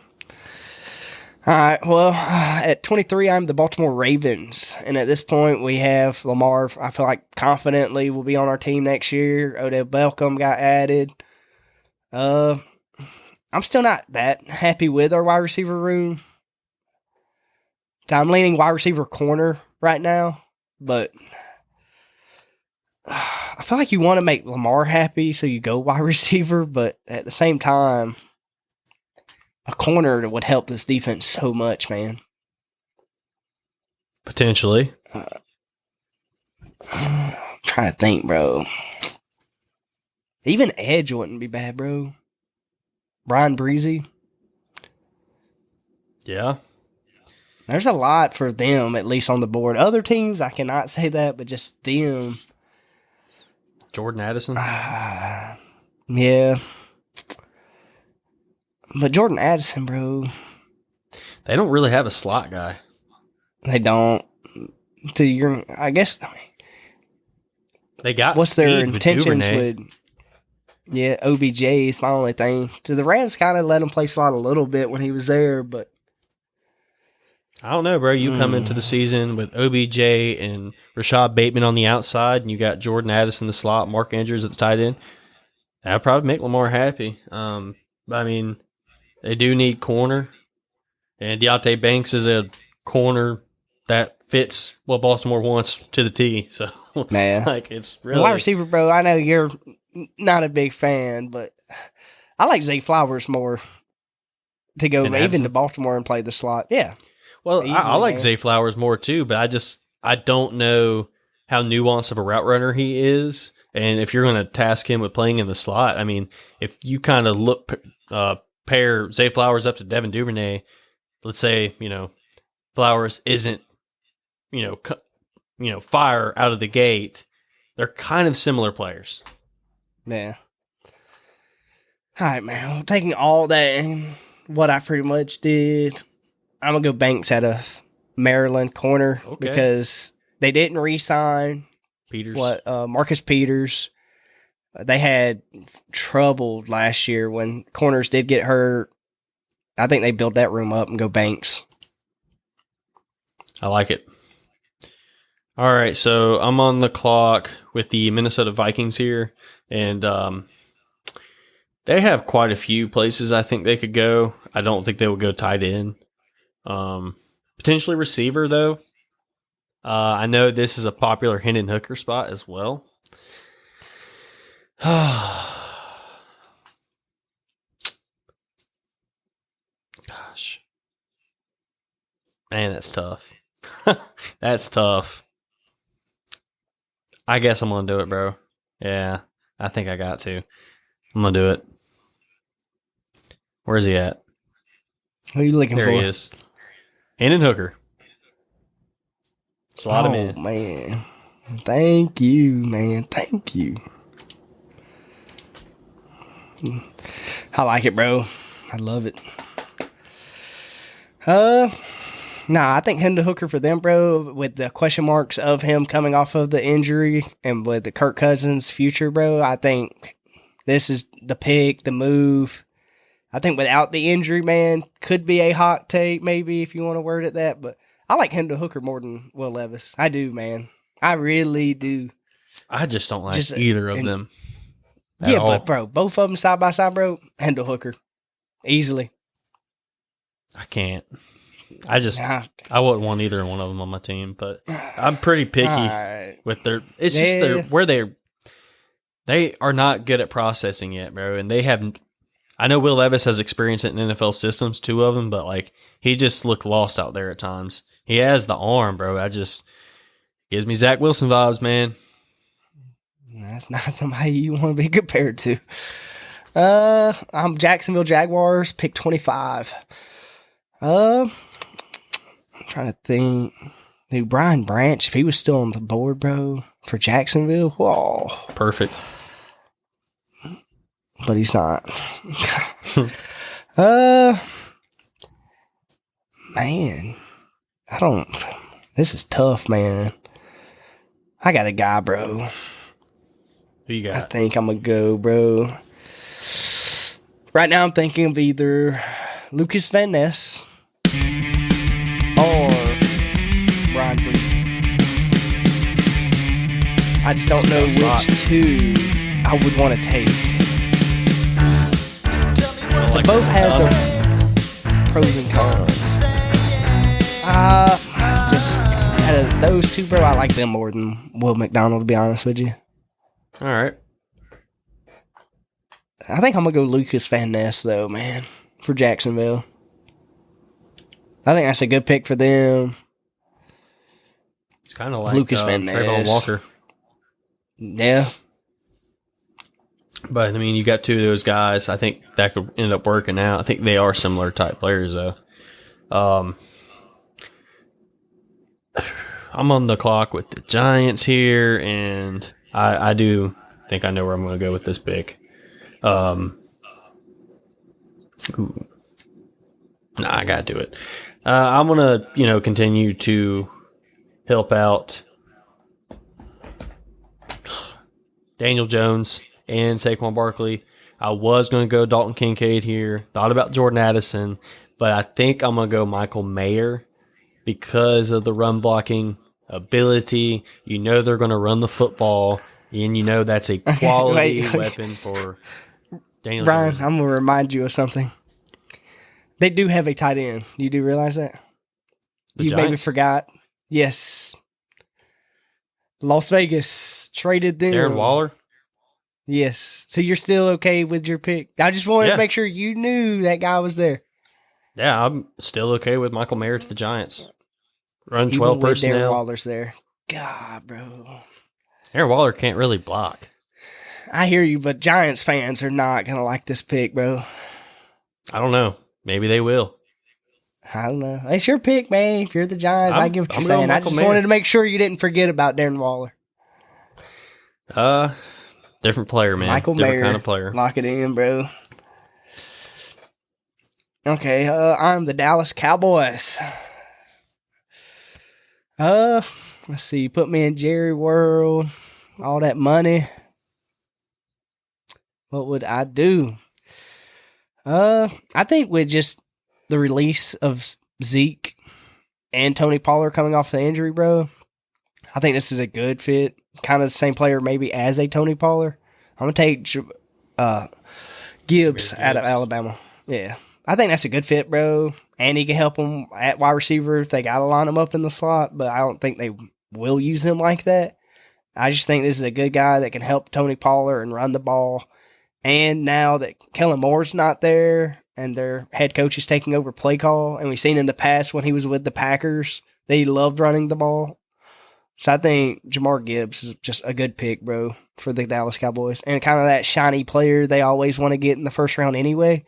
All right. Well, at 23, I'm the Baltimore Ravens, and at this point, we have Lamar. I feel like confidently will be on our team next year. Odell Beckham got added. I I'm still not that happy with our wide receiver room. I'm leaning wide receiver corner right now, but I feel like you want to make Lamar happy, so you go wide receiver, but at the same time, a corner would help this defense so much, man. Potentially. I'm trying to think, bro. Even edge wouldn't be bad, bro. Brian Breezy. Yeah. There's a lot for them, at least on the board. Other teams, I cannot say that, but just them. Jordan Addison. Yeah. But Jordan Addison, bro. They don't really have a slot guy. They don't. I guess. They got what's their speed intentions with with? Yeah, OBJ is my only thing. So the Rams kind of let him play slot a little bit when he was there, but I don't know, bro. You come into the season with OBJ and Rashad Bateman on the outside, and you got Jordan Addison in the slot, Mark Andrews at the tight end. That'd probably make Lamar happy. But I mean, they do need corner, and Deontay Banks is a corner that fits what Baltimore wants to the T. So, man, like it's really wide receiver, bro. I know you're not a big fan, but I like Zay Flowers more to go even to Baltimore and play the slot. Yeah. Well, I like Zay Flowers more too, but I don't know how nuanced of a route runner he is. And if you're going to task him with playing in the slot, I mean, if you kind of pair Zay Flowers up to Devin Duvernay, let's say, Flowers isn't, fire out of the gate. They're kind of similar players. Yeah. All right, man. Well, taking all that and what I pretty much did, I'm going to go Banks out of Maryland corner because they didn't re-sign Marcus Peters. They had trouble last year when corners did get hurt. I think they built that room up and go Banks. I like it. All right, so I'm on the clock with the Minnesota Vikings here, and they have quite a few places I think they could go. I don't think they would go tight end. Potentially receiver, though. I know this is a popular Hendon Hooker spot as well. Gosh. Man, that's tough. That's tough. I guess I'm going to do it, bro. Yeah, I think I got to. I'm going to do it. Where's he at? Who are you looking for? There he is. Hendon Hooker. Slot him in. Oh, man. Thank you, man. Thank you. I like it, bro. I love it. I think Hendon Hooker for them, bro, with the question marks of him coming off of the injury and with the Kirk Cousins future, bro, I think this is the pick, the move. I think without the injury, man, could be a hot take, maybe, if you want to word it that, but I like Hendon Hooker more than Will Levis. I do, man. I really do. I just don't like either of them. Yeah, but, bro, both of them side by side, bro, Hendon Hooker. Easily. I can't. I wouldn't want either one of them on my team, but I'm pretty picky with their. It's just where they are not good at processing yet, bro. And they haven't. I know Will Levis has experience in NFL systems, 2 of them, but like he just looked lost out there at times. He has the arm, bro. Gives me Zach Wilson vibes, man. That's not somebody you want to be compared to. I'm Jacksonville Jaguars, pick 25. I'm trying to think. Dude, Brian Branch, if he was still on the board, bro, for Jacksonville, whoa. Perfect. But he's not. Man. This is tough, man. I got a guy, bro. Who you got? I think I'm going to go, bro. Right now I'm thinking of either Lucas Van Ness or Brian Brees. I just don't know which two I would want to take. Well, Like, both has their pros and cons. Just out of those two, bro, I like them more than Will McDonald, to be honest with you. All right. I think I'm going to go Lucas Van Ness, though, man, for Jacksonville. I think that's a good pick for them. It's kind of like Lucas Van Ness. Trayvon Walker. Yeah. But, I mean, you got two of those guys. I think that could end up working out. I think they are similar type players, though. I'm on the clock with the Giants here, and I do think I know where I'm going to go with this pick. Nah, I got to do it. I'm going to, continue to help out Daniel Jones and Saquon Barkley. I was going to go Dalton Kincaid here. Thought about Jordan Addison, but I think I'm going to go Michael Mayer because of the run blocking ability. They're going to run the football, and that's a quality weapon for Daniel Brian, Jones. I'm going to remind you of something. They do have a tight end. You do realize that? The you Giants? maybe forgot. Yes. Las Vegas traded them. Darren Waller? Yes. So you're still okay with your pick? I just wanted to make sure you knew that guy was there. Yeah, I'm still okay with Michael Mayer to the Giants. Run Even 12 with personnel. Darren Waller's there. God, bro. Darren Waller can't really block. I hear you, but Giants fans are not going to like this pick, bro. I don't know. Maybe they will. I don't know. It's your pick, man. If you're the Giants, I get what you're I'm saying. going I Michael just Mayer. wanted to make sure you didn't forget about Darren Waller. Different player, man. Michael Different Mayer. kind of player. Lock it in, bro. Okay, I'm the Dallas Cowboys. Let's see. Put me in Jerry World. All that money. What would I do? I think with just the release of Zeke and Tony Pollard coming off the injury, bro, I think this is a good fit. Kind of the same player maybe as a Tony Pollard. I'm going to take Gibbs out of Alabama. Yeah. I think that's a good fit, bro. And he can help them at wide receiver if they got to line him up in the slot, but I don't think they will use him like that. I just think this is a good guy that can help Tony Pollard and run the ball. And now that Kellen Moore's not there and their head coach is taking over play call, and we've seen in the past when he was with the Packers, they loved running the ball. So I think Jamar Gibbs is just a good pick, bro, for the Dallas Cowboys. And kind of that shiny player they always want to get in the first round anyway.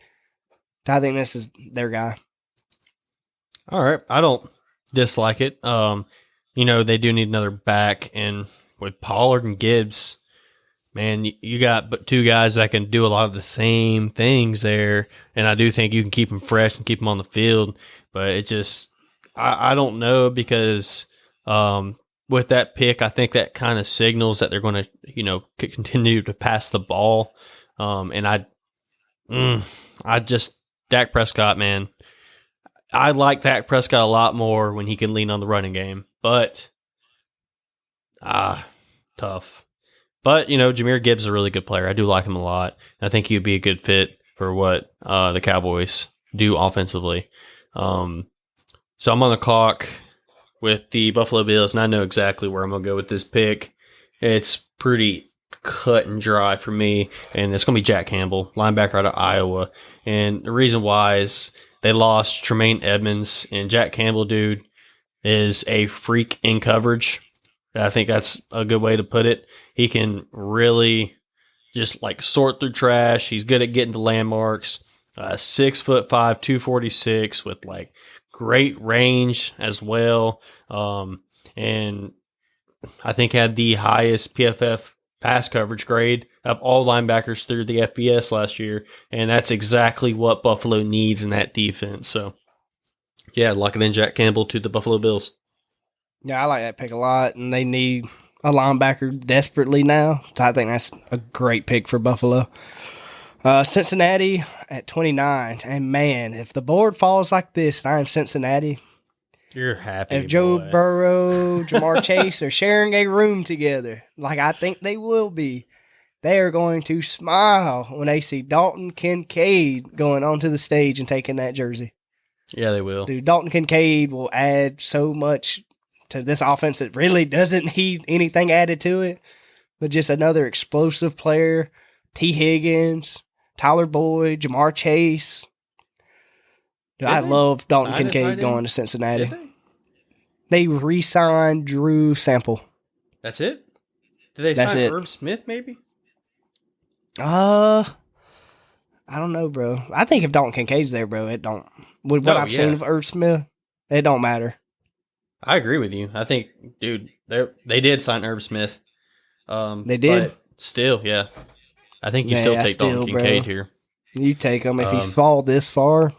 So I think this is their guy. All right. I don't dislike it. They do need another back, and with Pollard and Gibbs, man, you got two guys that can do a lot of the same things there, and I do think you can keep them fresh and keep them on the field. But it just, I don't know, because with that pick, I think that kind of signals that they're going to, continue to pass the ball. Dak Prescott, man, I like Dak Prescott a lot more when he can lean on the running game, but tough. But, Jahmyr Gibbs is a really good player. I do like him a lot. I think he'd be a good fit for what the Cowboys do offensively. So I'm on the clock with the Buffalo Bills, and I know exactly where I'm going to go with this pick. It's pretty cut and dry for me, and it's going to be Jack Campbell, linebacker out of Iowa. And the reason why is they lost Tremaine Edmonds, and Jack Campbell, dude, is a freak in coverage. I think that's a good way to put it. He can really just sort through trash. He's good at getting to landmarks. 6'5", 246 with great range as well. And I think had the highest PFF pass coverage grade of all linebackers through the FBS last year. And that's exactly what Buffalo needs in that defense. So, yeah, locking in Jack Campbell to the Buffalo Bills. Yeah, I like that pick a lot, and they need a linebacker desperately now. So I think that's a great pick for Buffalo. Cincinnati at 29. And, man, if the board falls like this and I am Cincinnati, you're happy. If Joe Burrow, Jamar Chase are sharing a room together, like I think they will be, they are going to smile when they see Dalton Kincaid going onto the stage and taking that jersey. Yeah, they will. Dude, Dalton Kincaid will add so much to this offense that really doesn't need anything added to it, but just another explosive player. T. Higgins, Tyler Boyd, Jamar Chase. Dude, I love Dalton Kincaid going to Cincinnati. They re-signed Drew Sample. That's it? Did they sign Irv Smith, maybe? I don't know, bro. I think if Dalton Kincaid's there, bro, it don't. With what I've seen of Irv Smith, it don't matter. I agree with you. I think, dude, they did sign Irv Smith. They did? But still, yeah. I think you still take Dalton Kincaid here. You take him. If he fall this far.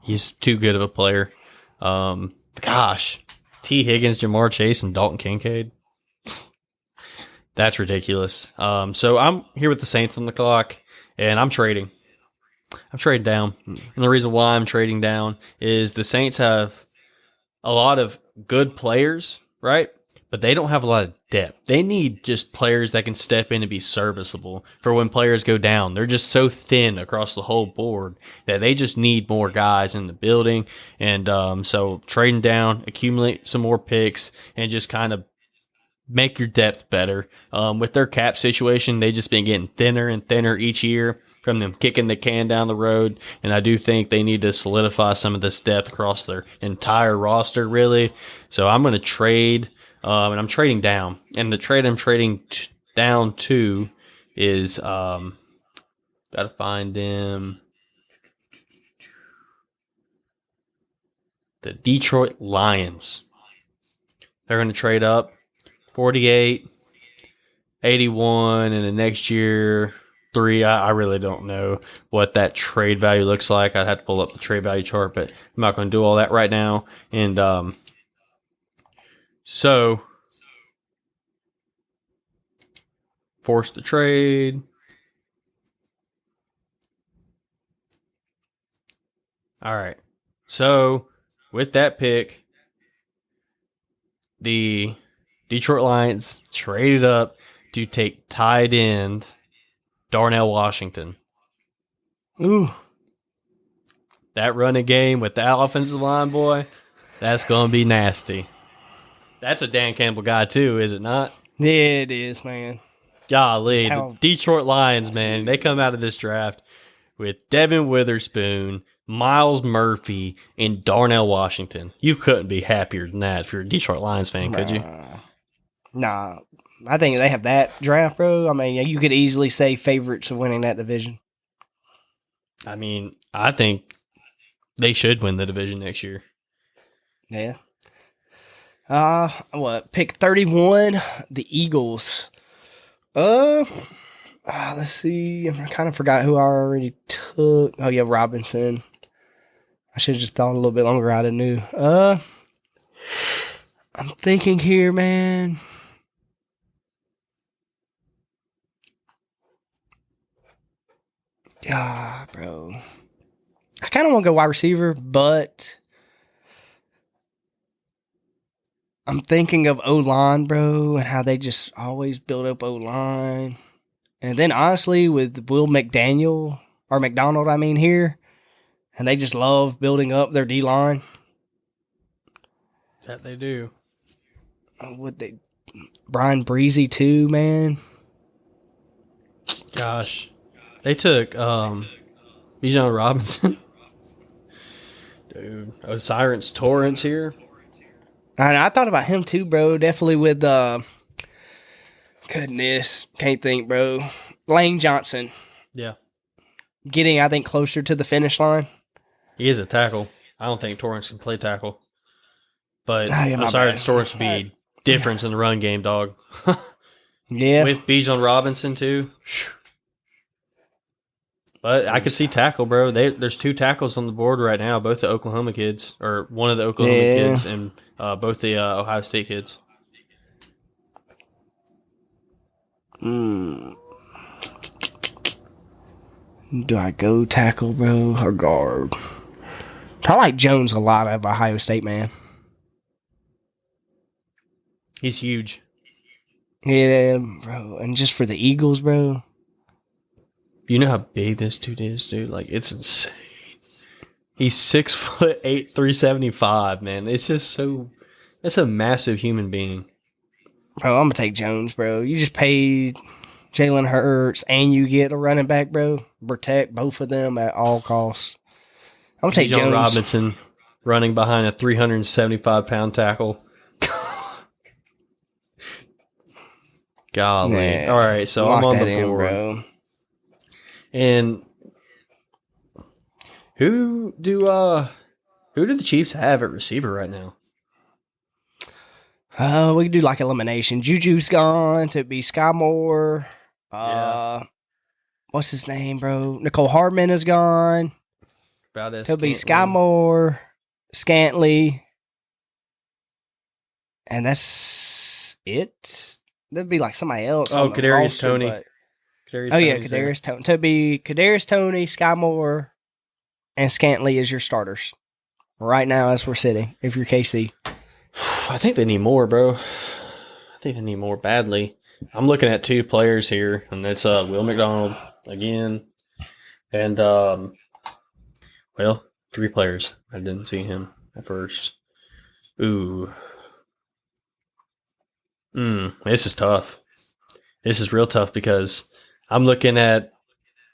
He's too good of a player. Gosh. T. Higgins, Jamar Chase, and Dalton Kincaid. That's ridiculous. So I'm here with the Saints on the clock, and I'm trading. I'm trading down. And the reason why I'm trading down is the Saints have a lot of good players, right? But they don't have a lot of depth. They need just players that can step in and be serviceable for when players go down. They're just so thin across the whole board that they just need more guys in the building. And so trading down, accumulate some more picks, and just kind of make your depth better. With their cap situation, they just been getting thinner and thinner each year from them kicking the can down the road. And I do think they need to solidify some of this depth across their entire roster, really. So I'm going to trade, and I'm trading down. And the trade I'm trading down to is, got to find them, the Detroit Lions. They're going to trade up 48, 81, and the next year, 3. I really don't know what that trade value looks like. I'd have to pull up the trade value chart, but I'm not going to do all that right now. And so, force the trade. All right. So, with that pick, the Detroit Lions traded up to take tight end Darnell Washington. Ooh. That running game with that offensive line, boy, that's going to be nasty. That's a Dan Campbell guy, too, is it not? Yeah, it is, man. Golly, the Detroit Lions, man, they come out of this draft with Devin Witherspoon, Miles Murphy, and Darnell Washington. You couldn't be happier than that if you're a Detroit Lions fan, could you? Nah. I think they have that draft, bro. I mean, you could easily say favorites of winning that division. I mean, I think they should win the division next year. Yeah. Pick 31, the Eagles. Let's see. I kind of forgot who I already took. Oh, yeah, Robinson. I should have just thought a little bit longer. I'd have knew. I'm thinking here, man. Bro. I kind of want to go wide receiver, but I'm thinking of O-line, bro, and how they just always build up O-line. And then, honestly, with Will McDonald, here, and they just love building up their D-line. That they do. Brian Breezy, too, man. Gosh. They took Bijan Robinson. Dude, Osiris Torrance here. I thought about him too, bro. Definitely with goodness, can't think, bro. Lane Johnson. Yeah. Getting, I think, closer to the finish line. He is a tackle. I don't think Torrance can play tackle. But yeah, Osiris Torrance would be difference in the run game, dog. Yeah. With Bijan Robinson too. But I could see tackle, bro. There's 2 tackles on the board right now, both the Oklahoma kids, or one of the Oklahoma kids, and both the Ohio State kids. Do I go tackle, bro, or guard? I like Jones a lot out of Ohio State, man. He's huge. Yeah, bro. And just for the Eagles, bro. You know how big this dude is, dude? Like, it's insane. He's 6'8", 375, man. It's just so... It's a massive human being. Bro, I'm going to take Jones, bro. You just paid Jalen Hurts and you get a running back, bro. Protect both of them at all costs. I'm going to take John Jones. Robinson running behind a 375-pound tackle. Golly. Yeah, all right, so I'm on the board. bro. And who do the Chiefs have at receiver right now? We could do like elimination. Juju's gone to be Sky Moore. What's his name, bro? Nicole Hardman is gone. To be Sky Moore, Scantley, and that's it. That'd be like somebody else. Oh, Kadarius Toney. Kadarius Toney. To be Kadarius Toney, Sky Moore, and Scantley is your starters right now as we're sitting. If you're KC. I think they need more, bro. I think they need more badly. I'm looking at two players here, and it's Will McDonald again, and three players. I didn't see him at first. Ooh, this is tough. This is real tough because I'm looking at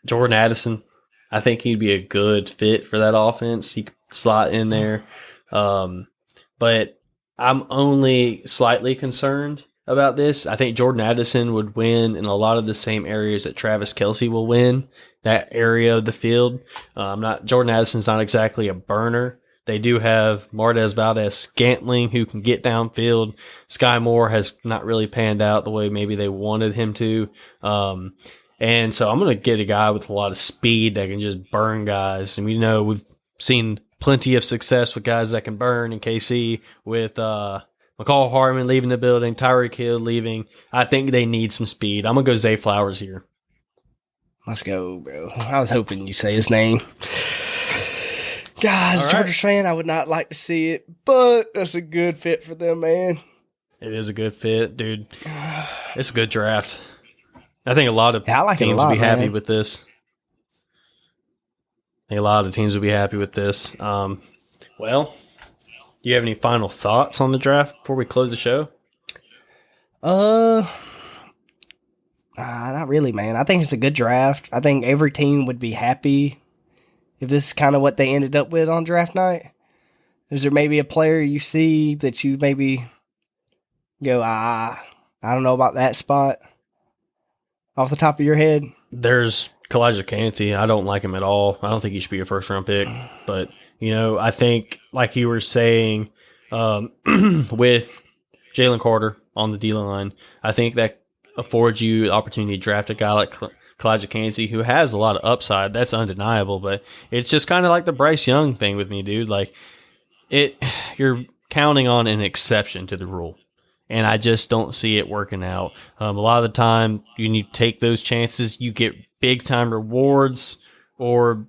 Jordan Addison. I think he'd be a good fit for that offense. He could slot in there, but I'm only slightly concerned about this. I think Jordan Addison would win in a lot of the same areas that Travis Kelce will win, that area of the field. Jordan Addison's not exactly a burner. They do have Martez Valdez-Scantling who can get downfield. Sky Moore has not really panned out the way maybe they wanted him to. And so I'm going to get a guy with a lot of speed that can just burn guys. And we know we've seen plenty of success with guys that can burn in KC with McCall Hardman leaving the building, Tyreek Hill leaving. I think they need some speed. I'm going to go Zay Flowers here. Let's go, bro. I was hoping you say his name. Guys, All right. Chargers fan, I would not like to see it, but that's a good fit for them, man. It is a good fit, dude. It's a good draft. I think a lot of teams will be happy with this. I think a lot of teams will be happy with this. Well, do you have any final thoughts on the draft before we close the show? Not really, man. I think it's a good draft. I think every team would be happy if this is kind of what they ended up with on draft night. Is there maybe a player you see that you maybe go, I don't know about that spot off the top of your head? There's Kalijah Kancey. I don't like him at all. I don't think he should be a first-round pick. But, I think, like you were saying, with Jalen Carter on the D-line, I think that affords you the opportunity to draft a guy like Kalijah Kancey who has a lot of upside. That's undeniable. But it's just kind of like the Bryce Young thing with me, dude. Like, you're counting on an exception to the rule. And I just don't see it working out. A lot of the time, you need to take those chances. You get big-time rewards or,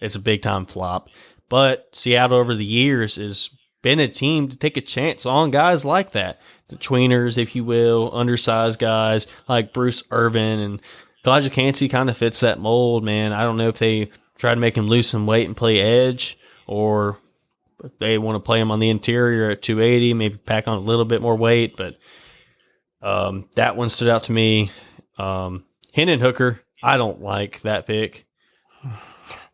it's a big-time flop. But Seattle over the years has been a team to take a chance on guys like that. The tweeners, if you will, undersized guys like Bruce Irvin. And Kalijah Kancey kind of fits that mold, man. I don't know if they try to make him lose some weight and play edge or they want to play him on the interior at 280, maybe pack on a little bit more weight, but that one stood out to me. Hendon Hooker, I don't like that pick.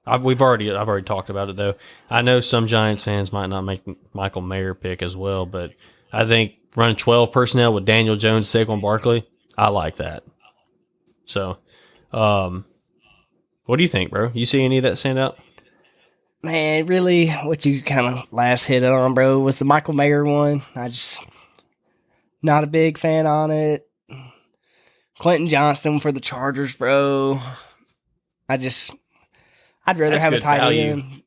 I've already talked about it though. I know some Giants fans might not make Michael Mayer pick as well, but I think running 12 personnel with Daniel Jones, Saquon Barkley, I like that. So, what do you think, bro? You see any of that stand out? Man, really, what you kind of last hit on, bro, was the Michael Mayer one. I just not a big fan on it. Quentin Johnston for the Chargers, bro. I'd rather have a tight end.